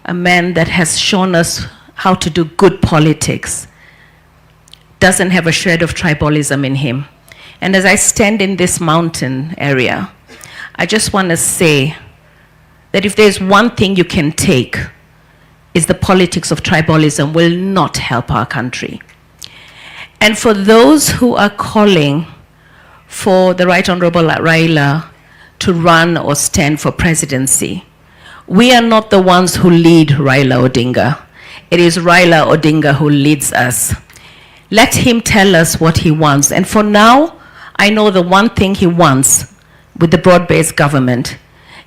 a man that has shown us how to do good politics, doesn't have a shred of tribalism in him. And as I stand in this mountain area, I just want to say that if there's one thing you can take, is the politics of tribalism will not help our country. And for those who are calling for the Right Honorable Raila to run or stand for presidency, we are not the ones who lead Raila Odinga. It is Raila Odinga who leads us. Let him tell us what he wants. And for now, I know the one thing he wants with the broad-based government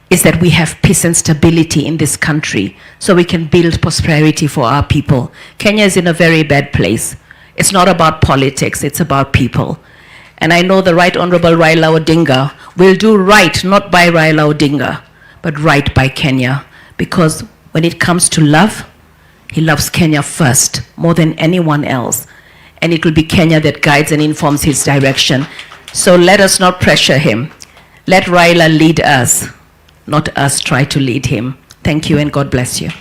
is that we have peace and stability in this country so we can build prosperity for our people. Kenya is in a very bad place. It's not about politics, it's about people. And I know the Right Honorable Raila Odinga will do right, not by Raila Odinga, but right by Kenya. Because when it comes to love, he loves Kenya first, more than anyone else. And it will be Kenya that guides and informs his direction. So let us not pressure him. Let Raila lead us, not us try to lead him. Thank you and God bless you.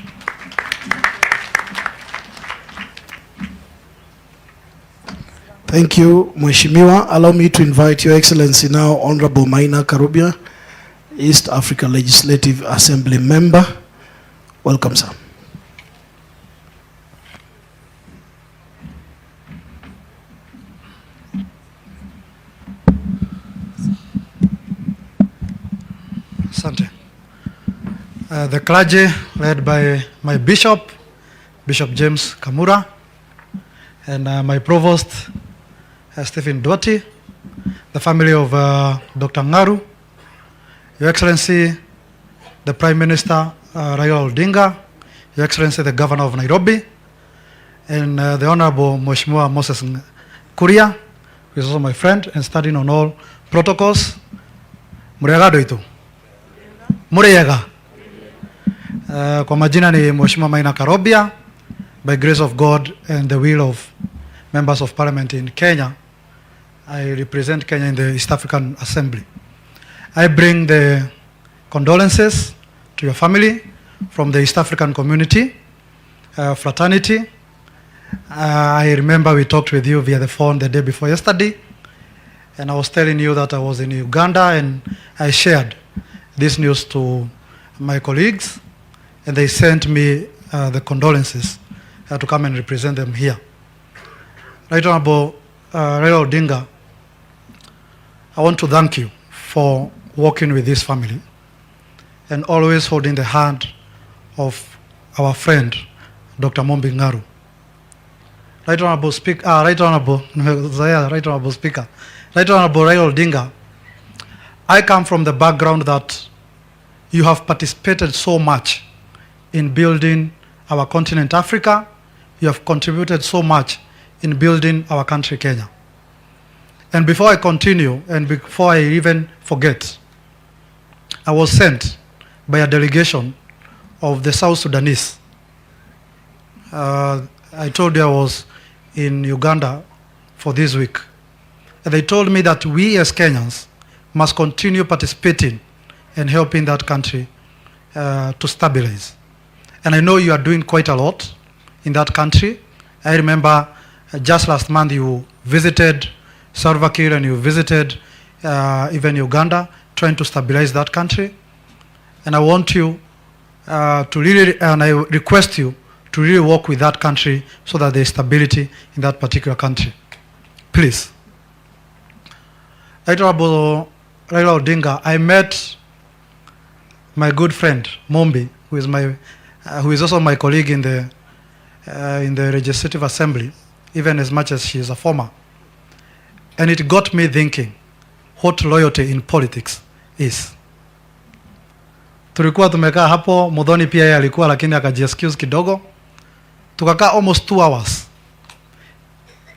Thank you, Mheshimiwa. Allow me to invite Your Excellency now, Honorable Maina Karubia, East Africa Legislative Assembly Member. Welcome, sir. Asante. The clergy, led by my bishop, Bishop James Kamura, and my provost, Stephen Dwati, the family of Dr. Ngaru, Your Excellency, the Prime Minister, Raila Odinga, Your Excellency, the Governor of Nairobi, and the Honorable Mheshimiwa Moses Kuria, who is also my friend and studying on all protocols. Muriaga doitu. Muriaga. Kwa majina ni Mheshimiwa Maina Karobia. By grace of God and the will of members of Parliament in Kenya, I represent Kenya in the East African Assembly. I bring the condolences to your family from the East African community, fraternity. I remember we talked with you via the phone the day before yesterday, and I was telling you that I was in Uganda, and I shared this news to my colleagues, and they sent me the condolences to come and represent them here. Right Honorable Raila Odinga, I want to thank you for working with this family and always holding the hand of our friend, Dr. Mombi Ngaru. Right Honorable Speaker, Right Honorable Speaker, Right Honorable Raila Odinga, I come from the background that you have participated so much in building our continent Africa. You have contributed so much in building our country, Kenya. And before I continue, and before I even forget, I was sent by a delegation of the South Sudanese. I told you I was in Uganda for this week. And they told me that we as Kenyans must continue participating and helping that country to stabilize. And I know you are doing quite a lot in that country. I remember just last month you visited Salva Kiir and you visited even Uganda, trying to stabilize that country. And I want you to really, and I request you to really work with that country so that there is stability in that particular country. Please. Right Honorable Raila Odinga, I met my good friend Mombi, who is also my colleague in the Legislative Assembly, even as much as she is a former. And it got me thinking what loyalty in politics is. Tulikuwa tumekaa hapo, Muthoni pia yeye alikuwa, lakini akajiexcuse kidogo. Tukakaa almost 2 hours.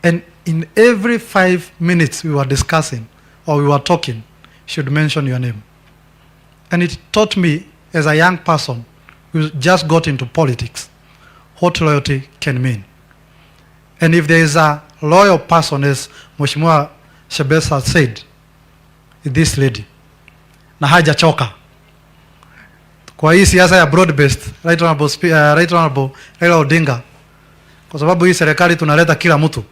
And in every 5 minutes we were discussing or we were talking, should mention your name. And it taught me as a young person who just got into politics what loyalty can mean. And if there is a loyal person, as Mheshimiwa Shebesa said, this lady, na hajachoka. Kwa hii siasa ya broad based, Right Honorable Raila Odinga, kwa sababu hii serikali tunaleta kila mtu,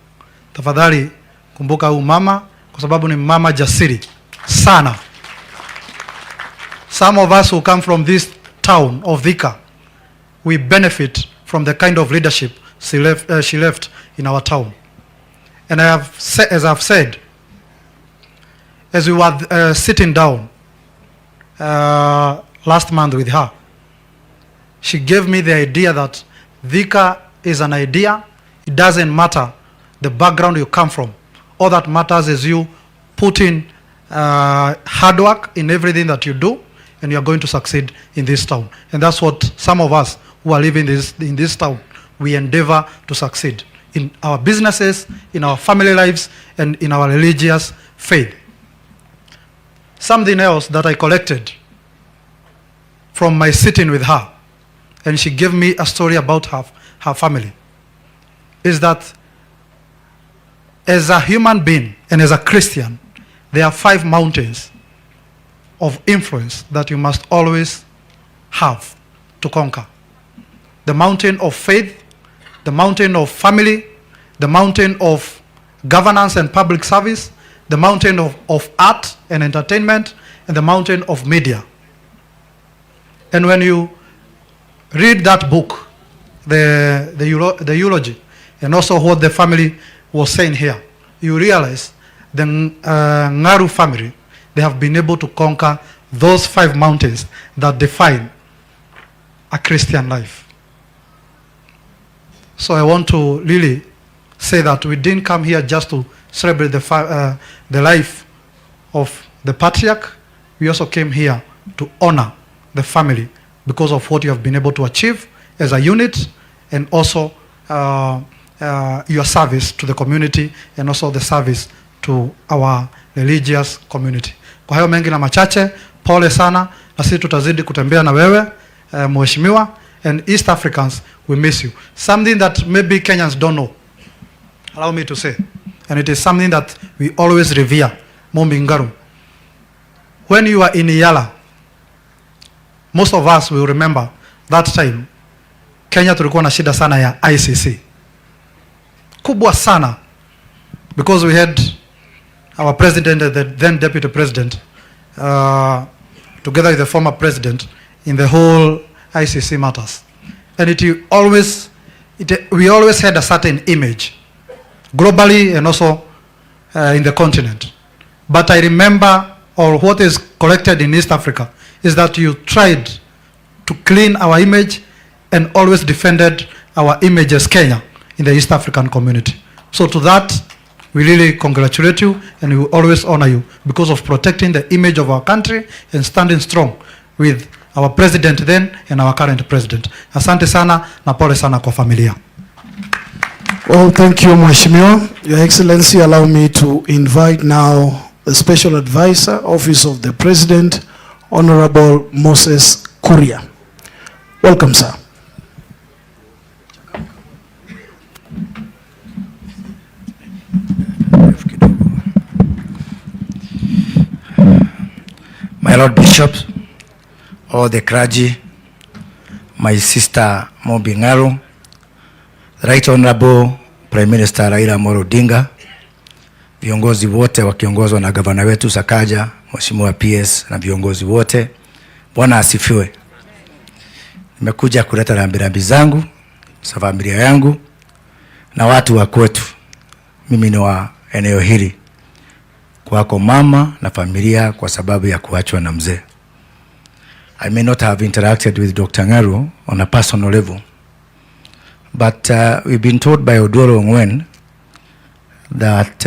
tafadhali kumbuka huyu mama, kwa sababu ni mama jasiri sana. Some of us who come from this town of Thika, we benefit from the kind of leadership she left in our town. And as I've said, as we were sitting down last month with her, she gave me the idea that Thika is an idea. It doesn't matter the background you come from. All that matters is you put in hard work in everything that you do, and you are going to succeed in this town. And that's what some of us who are living in this town, we endeavor to succeed in our businesses, in our family lives, and in our religious faith. Something else that I collected from my sitting with her, and she gave me a story about her family, is that as a human being and as a Christian, there are 5 mountains of influence that you must always have to conquer. The mountain of faith, the mountain of family, the mountain of governance and public service, the mountain of art and entertainment, and the mountain of media. And when you read that book, the eulogy, and also what the family was saying here, you realize the Ngaru family, they have been able to conquer those 5 mountains that define a Christian life. So I want to really say that we didn't come here just to celebrate the life of the patriarch. We also came here to honor the family because of what you have been able to achieve as a unit, and also your service to the community, and also the service to our religious community. Kwa hayo mengi na machache, pole sana, na sisi tutazidi kutembea na wewe mheshimiwa, and East Africans, we miss you. Something that maybe Kenyans don't know, allow me to say, and it is something that we always revere, Mombi Ngaru. When you are in Yala, most of us will remember that time Kenya tulikuwa na shida sana ya ICC. Kubwa sana, because we had our president and the then deputy president together with the former president in the whole ICC matters. And we always had a certain image globally and also in the continent. But I remember, or what is collected in East Africa, is that you tried to clean our image and always defended our image as Kenya in the East African community. So to that, we really congratulate you, and we will always honor you because of protecting the image of our country and standing strong with our president then and our current president. Asante sana na pole sana kwa familia. Well, thank you, Mheshimiwa. Your Excellency, allow me to invite now the Special Advisor, Office of the President, Honorable Moses Kuria. Welcome, sir. My Lord Bishops, all the clergy, my sister Mombi Ngaru, Right Honorable Prime Minister Raila Odinga, viongozi wote wakiongozwa na gavana wetu Sakaja, Mheshimiwa PS na viongozi wote, Bwana asifiwe. Nimekuja kuleta rambirambi zangu za familia yangu na watu wa kwetu. Mimi ni wa eneo hili. kwako mama na familia kwa sababu ya kuachwa na mzee. I may not have interacted with Dr. Ngaru on a personal level, but we've been told by Odoro Ngwen that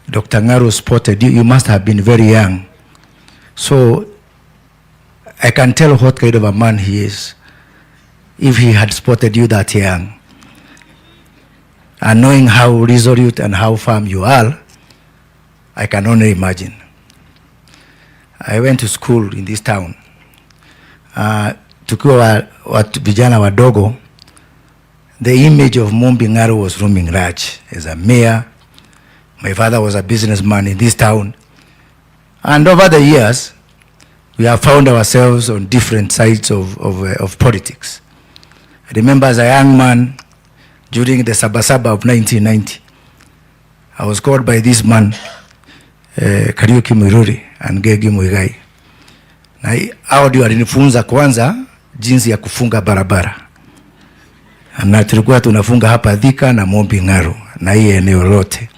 Dr. Ngaru spotted you. You must have been very young. So I can tell what kind of a man he is if he had spotted you that young. And knowing how resolute and how firm you are, I can only imagine. I went to school in this town. Tukiwa vijana wadogo, the image of Mumbi Ngaru was roaming large as a mayor. My father was a businessman in this town. And over the years, we have found ourselves on different sides of politics. I remember as a young man, during the Sabasaba of 1990, I was called by this man, Kariuki Muiruri and Gegi Muigai. Na hao ndio walinifunza kwanza jinsi ya kufunga barabara. Na tulikuwa tunafunga hapa Thika na Mumbi Ngaru na hii eneo lote.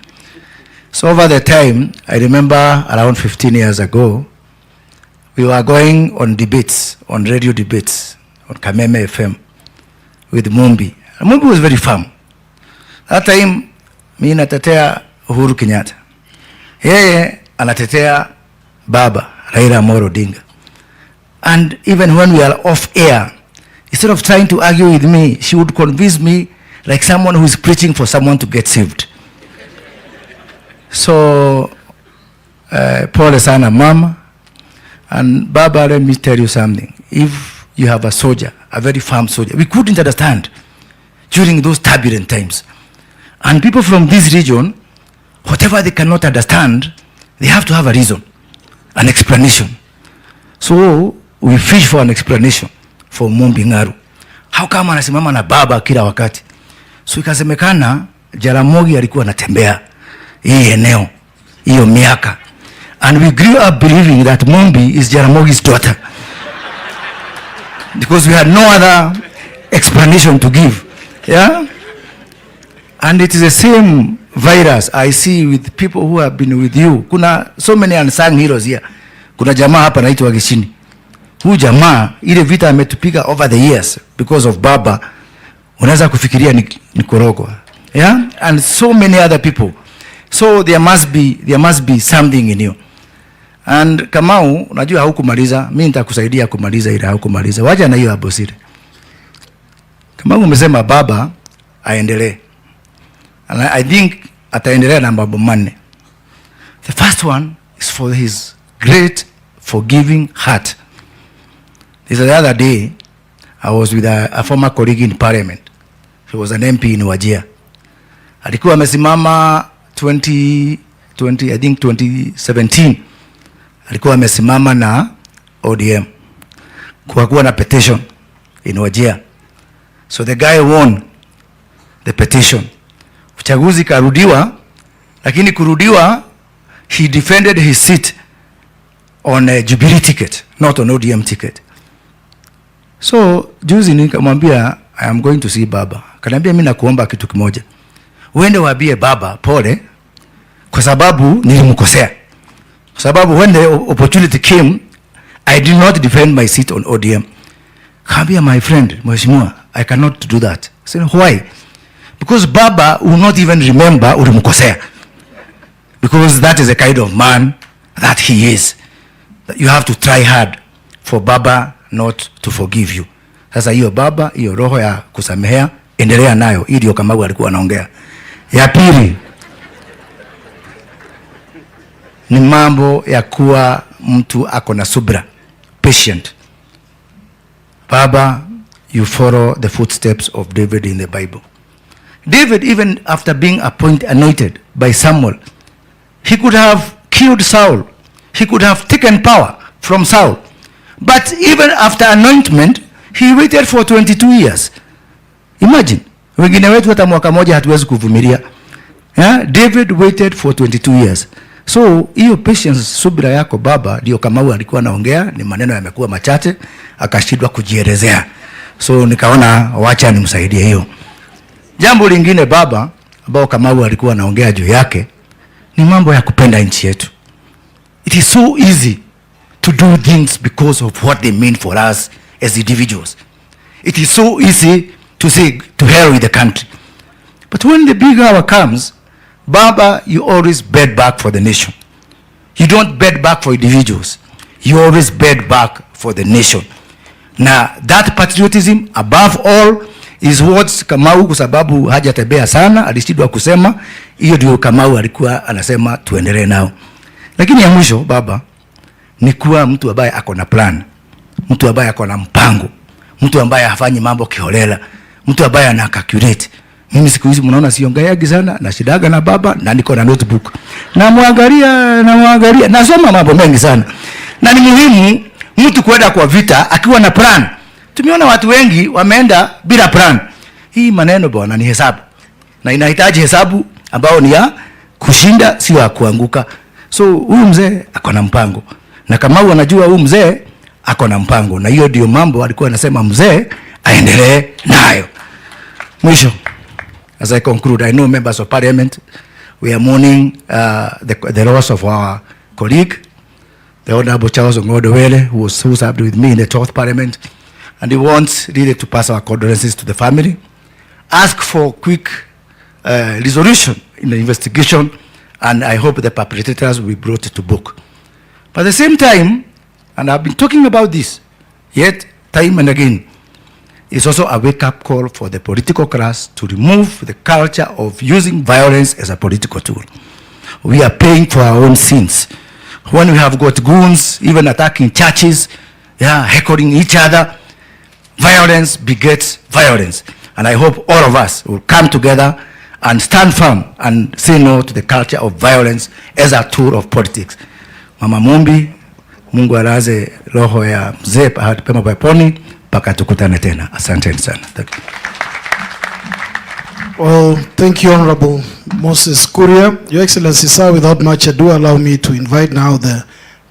So over the time, I remember around 15 years ago, we were going on debates, on radio debates, on Kameme FM with Mumbi. And Mumbi was very firm. That time, mimi natetea Uhuru Kenyatta. Yeye anatetea Baba Raila Odinga. And even when we are off air, instead of trying to argue with me, she would convince me like someone who is preaching for someone to get saved. So, pole sana mama. And Baba, let me tell you something. If you have a soldier, a very firm soldier, we couldn't understand during those turbulent times. And people from this region, whatever they cannot understand, they have to have a reason, an explanation. So we fish for an explanation for Mumbi Ngaru. How come anasimama na baba kila wakati? So ikasemekana Jaramogi alikuwa anatembea hii eneo, hiyo miaka. And we grew up believing that Mumbi is Jaramogi's daughter. Because we had no other explanation to give. Yeah? And it is the same virus I see with people who have been with you. Kuna so many unsung heroes here. Kuna jamaa hapa anaitwa Gishini. Huyu jamaa ile vita ametupiga over the years because of baba. Unaweza kufikiria ni korogo. Yeah? And so many other people. So there must be something in you. And Kamau, unajua haukumaliza, mimi nitakusaidia kumaliza ile haukumaliza. Wacha na hiyo abosire. Kamau umesema baba aendelee. And I think ataendelea na mambo manne. The first one is for his great forgiving heart. This the other day, I was with a former colleague in parliament. He was an MP in Wajir. Alikuwa amesimama 2017. Alikuwa amesimama na ODM. Kwa kuwa na petition in Wajir. So the guy won the petition. Uchaguzi karudiwa, lakini kurudiwa, he defended his seat on a Jubilee ticket, not on ODM ticket. So juzi nikamwambia I am going to see baba. Kaniambia mimi nakuomba kitu kimoja. Uende waambie baba pole kwa sababu nilimkosea. Kwa sababu when the opportunity came, I did not defend my seat on ODM. Kaniambia my friend, mheshimiwa, I cannot do that. I said, why? Because baba will not even remember ulimkosea. Because that is the kind of man that he is. You have to try hard for baba not to forgive you. Sasa hiyo baba, hiyo roho ya kusamehea, endelea nayo. Hii ndio Kamau alikuwa anaongea. Ya pili ni mambo ya kuwa mtu ako na subra, patient. Baba, you follow the footsteps of David in the Bible. David, even after being anointed by Samuel, he could have killed Saul. He could have taken power from Saul. But even after anointment, he waited for 22 years. Imagine. Wengine wetu hata mwaka moja hatuwezi kuvumilia. Yeah? David waited for 22 years. So, hiyo patience, subira yako baba, ndio Kamau alikuwa anaongea, ni maneno yamekuwa machache, akashindwa kujielezea. So, nikaona wacha nimsaidie hiyo. Jambo lingine baba, ambao Kamau alikuwa anaongea juu yake, ni mambo ya kupenda nchi yetu. It is so easy to do things because of what they mean for us as individuals. It is so easy to say to hell with the country. But when the big hour comes, Baba, you always bed back for the nation. You don't bed back for individuals. You always bed back for the nation. Now, that patriotism, above all, is what Kamau, kwa sababu hajatembea sana, alishindwa kusema, hiyo ndio Kamau alikuwa anasema tuendelee nao. Lakini ya mwisho, Baba, ni kuwa mtu ambaye ako na plan, mtu ambaye ako na mpango, mtu ambaye hafanyi mambo kiholela, mtu ambaye ana calculate. Mimi siku hizi mnaona siongeagi sana, na shidaga na Baba, na niko na notebook. Na muangalia, nasoma mambo mengi sana. Na ni muhimu mtu kwenda kwa vita akiwa na plan. Tumeona watu wengi wameenda bila plan. Hii maneno bwana ni hesabu. Na inahitaji hesabu ambao ni ya kushinda, sio ya kuanguka. So huyu mzee ako na mpango. Na kama huyu anajua huyu mzee ako na mpango. Na hiyo ndio mambo alikuwa anasema mzee aendelee nayo. Mwisho, as I conclude, I know members of parliament, we are mourning the loss of our colleague, the Honorable Charles Ngodowele, who served with me in the 12th Parliament, and he wants really to pass our condolences to the family, ask for quick resolution in the investigation, and I hope the perpetrators will be brought to book. But at the same time, and I've been talking about this, yet time and again, it's also a wake-up call for the political class to remove the culture of using violence as a political tool. We are paying for our own sins. When we have got goons, even attacking churches, heckling each other, violence begets violence. And I hope all of us will come together and stand firm and say no to the culture of violence as a tool of politics. Mama Mumbi, Mungu alaze roho ya mzee pema peponi, mpaka tukutane tena. Asanteni sana. Thank you. Well, thank you, Honorable Moses Kuria. Your Excellency, sir, without much ado, allow me to invite now the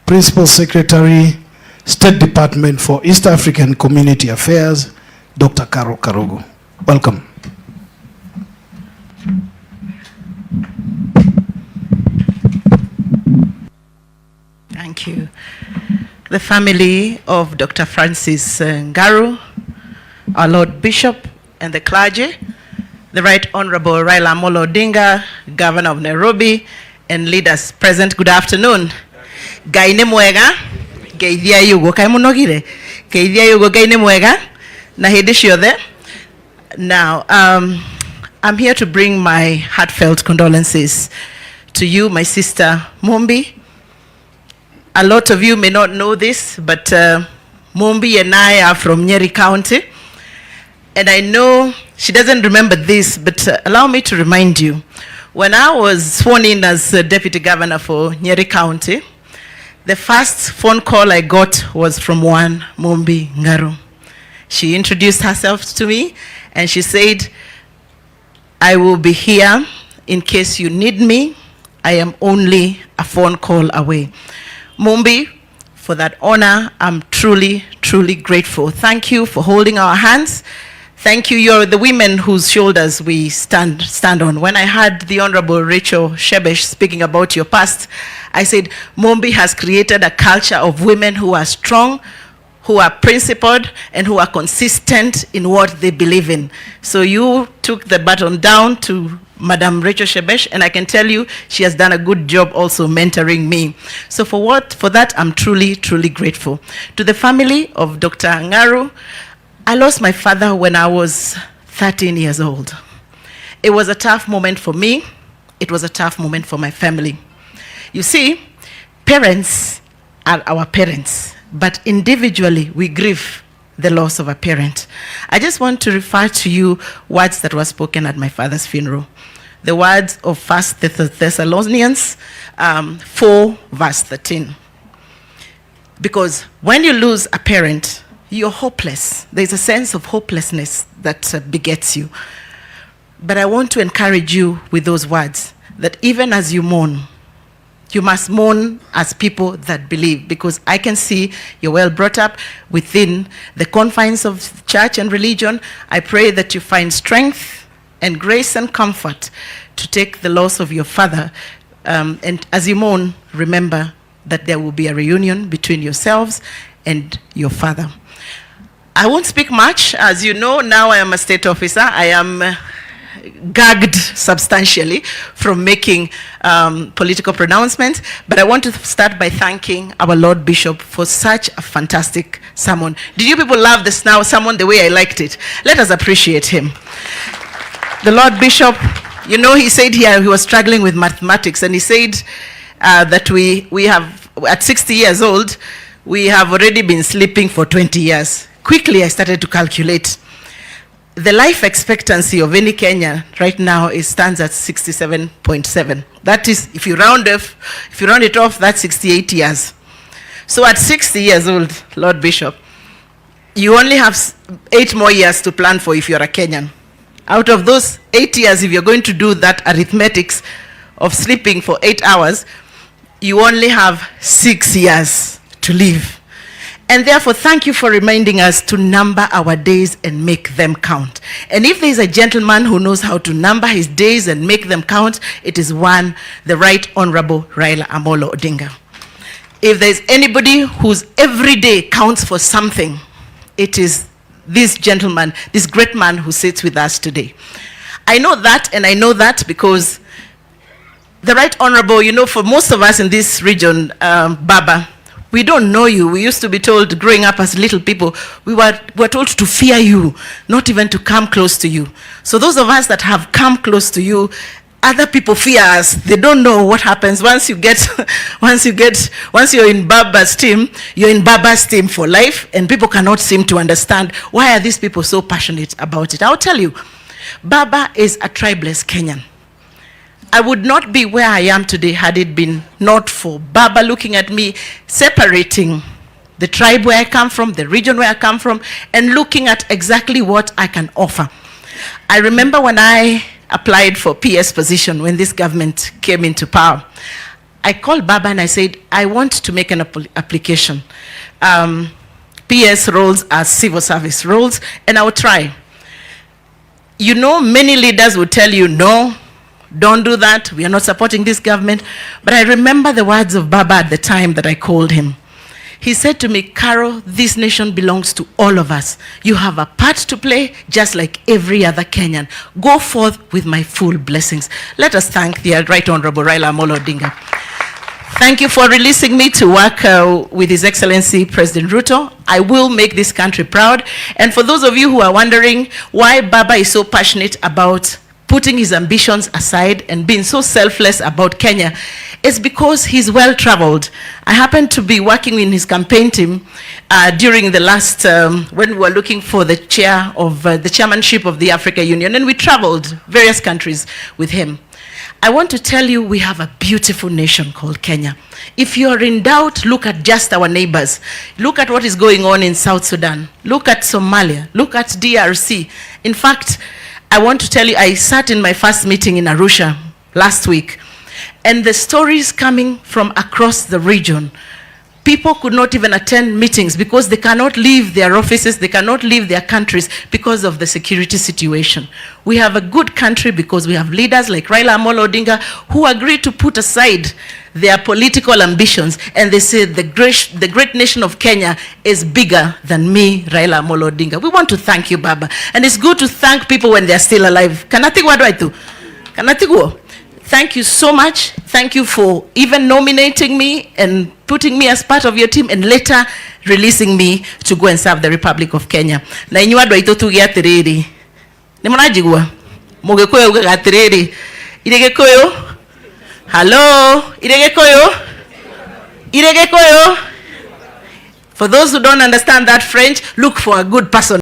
Principal Secretary, State Department for East African Community Affairs, Dr. Karo Karogo. Welcome. Thank you. The family of Dr. Francis Ngaru, our Lord Bishop, and the clergy, the Right Honorable Raila Odinga, Governor of Nairobi, and leaders present, good afternoon. Gaine mwega, geithia yugo, kai munogire, geithia yugo gaine mwega, na hindi ciothe. Now, I'm here to bring my heartfelt condolences to you, my sister Mumbi. A lot of you may not know this, but Mumbi and I are from Nyeri County. And I know she doesn't remember this, but allow me to remind you. When I was sworn in as Deputy Governor for Nyeri County, the first phone call I got was from one Mumbi Ngaru. She introduced herself to me, and she said, I will be here in case you need me. I am only a phone call away. Mumbi, for that honor, I'm truly, truly grateful. Thank you for holding our hands. Thank you. You're the women whose shoulders we stand on. When I heard the Honorable Rachel Shebesh speaking about your past, I said, Mumbi has created a culture of women who are strong, who are principled, and who are consistent in what they believe in. So you took the baton down to Madam Rachel Shebesh, and I can tell you she has done a good job also mentoring me. So for that, I'm truly, truly grateful. To the family of Dr. Ngaru, I lost my father when I was 13 years old. It was a tough moment for me. It was a tough moment for my family. You see, parents are our parents, but individually we grieve the loss of a parent. I just want to refer to you words that were spoken at my father's funeral. The words of 1 Thessalonians 4 verse 13. Because when you lose a parent, you're hopeless. There's a sense of hopelessness that begets you. But I want to encourage you with those words, that even as you mourn, you must mourn as people that believe, because I can see you're well brought up within the confines of church and religion. I pray that you find strength and grace and comfort to take the loss of your father And as you mourn, remember that there will be a reunion between yourselves and your father. I won't speak much. As you know, now I am a state officer. I am gagged substantially from making political pronouncements, but I want to start by thanking our Lord Bishop for such a fantastic sermon. Did you people love this now sermon the way I liked it? Let us appreciate him. The Lord Bishop, you know, he said here he was struggling with mathematics, and he said that we have, at 60 years old, we have already been sleeping for 20 years. Quickly, I started to calculate. The life expectancy of any Kenyan right now stands at 67.7. That is, if you round it off, that's 68 years. So at 60 years old, Lord Bishop, you only have 8 more years to plan for if you're a Kenyan. Out of those 8 years, if you're going to do that arithmetics of sleeping for 8 hours, you only have 6 years to live. And therefore, thank you for reminding us to number our days and make them count. And if there is a gentleman who knows how to number his days and make them count, it is one, the Right Honorable Raila Odinga. If there is anybody whose every day counts for something, it is this gentleman, this great man who sits with us today. I know that, and I know that because the Right Honorable, you know, for most of us in this region, Baba, we don't know you. We used to be told, growing up as little people, we were told to fear you, not even to come close to you. So those of us that have come close to you, other people fear us. They don't know what happens once you're in Baba's team, you're in Baba's team for life, and people cannot seem to understand why are these people so passionate about it. I'll tell you, Baba is a tribeless Kenyan. I would not be where I am today had it been not for Baba looking at me, separating the tribe where I come from, the region where I come from, and looking at exactly what I can offer. I remember when I applied for PS position when this government came into power, I called Baba and I said, I want to make an application. PS roles are civil service roles, and I will try. You know, many leaders will tell you, no, don't do that. We are not supporting this government. But I remember the words of Baba at the time that I called him. He said to me, Carol, this nation belongs to all of us. You have a part to play just like every other Kenyan. Go forth with my full blessings. Let us thank the Right Honorable Raila Odinga. Thank you for releasing me to work with His Excellency President Ruto. I will make this country proud. And for those of you who are wondering why Baba is so passionate about putting his ambitions aside and being so selfless about Kenya, is because he's well-traveled. I happened to be working in his campaign team during the last, when we were looking for the chairmanship of the Africa Union, and we traveled various countries with him. I want to tell you, we have a beautiful nation called Kenya. If you're in doubt, look at just our neighbors. Look at what is going on in South Sudan. Look at Somalia. Look at DRC. In fact, I want to tell you, I sat in my first meeting in Arusha last week, and the stories coming from across the region, people could not even attend meetings because they cannot leave their offices, they cannot leave their countries because of the security situation. We have a good country because we have leaders like Raila Odinga who agree to put aside their political ambitions, and they say the great nation of Kenya is bigger than me, Raila Odinga. We want to thank you, Baba. And it's good to thank people when they're still alive. Thank you so much. Thank you for even nominating me and putting me as part of your team, and later releasing me to go and serve the Republic of Kenya. Na inyuwa dwa ito tugi atiriri. Nimunajigua? Mugekoyo uga atiriri. Iregekoyo? Hello? Iregekoyo? Iregekoyo? For those who don't understand that French, look for a good person.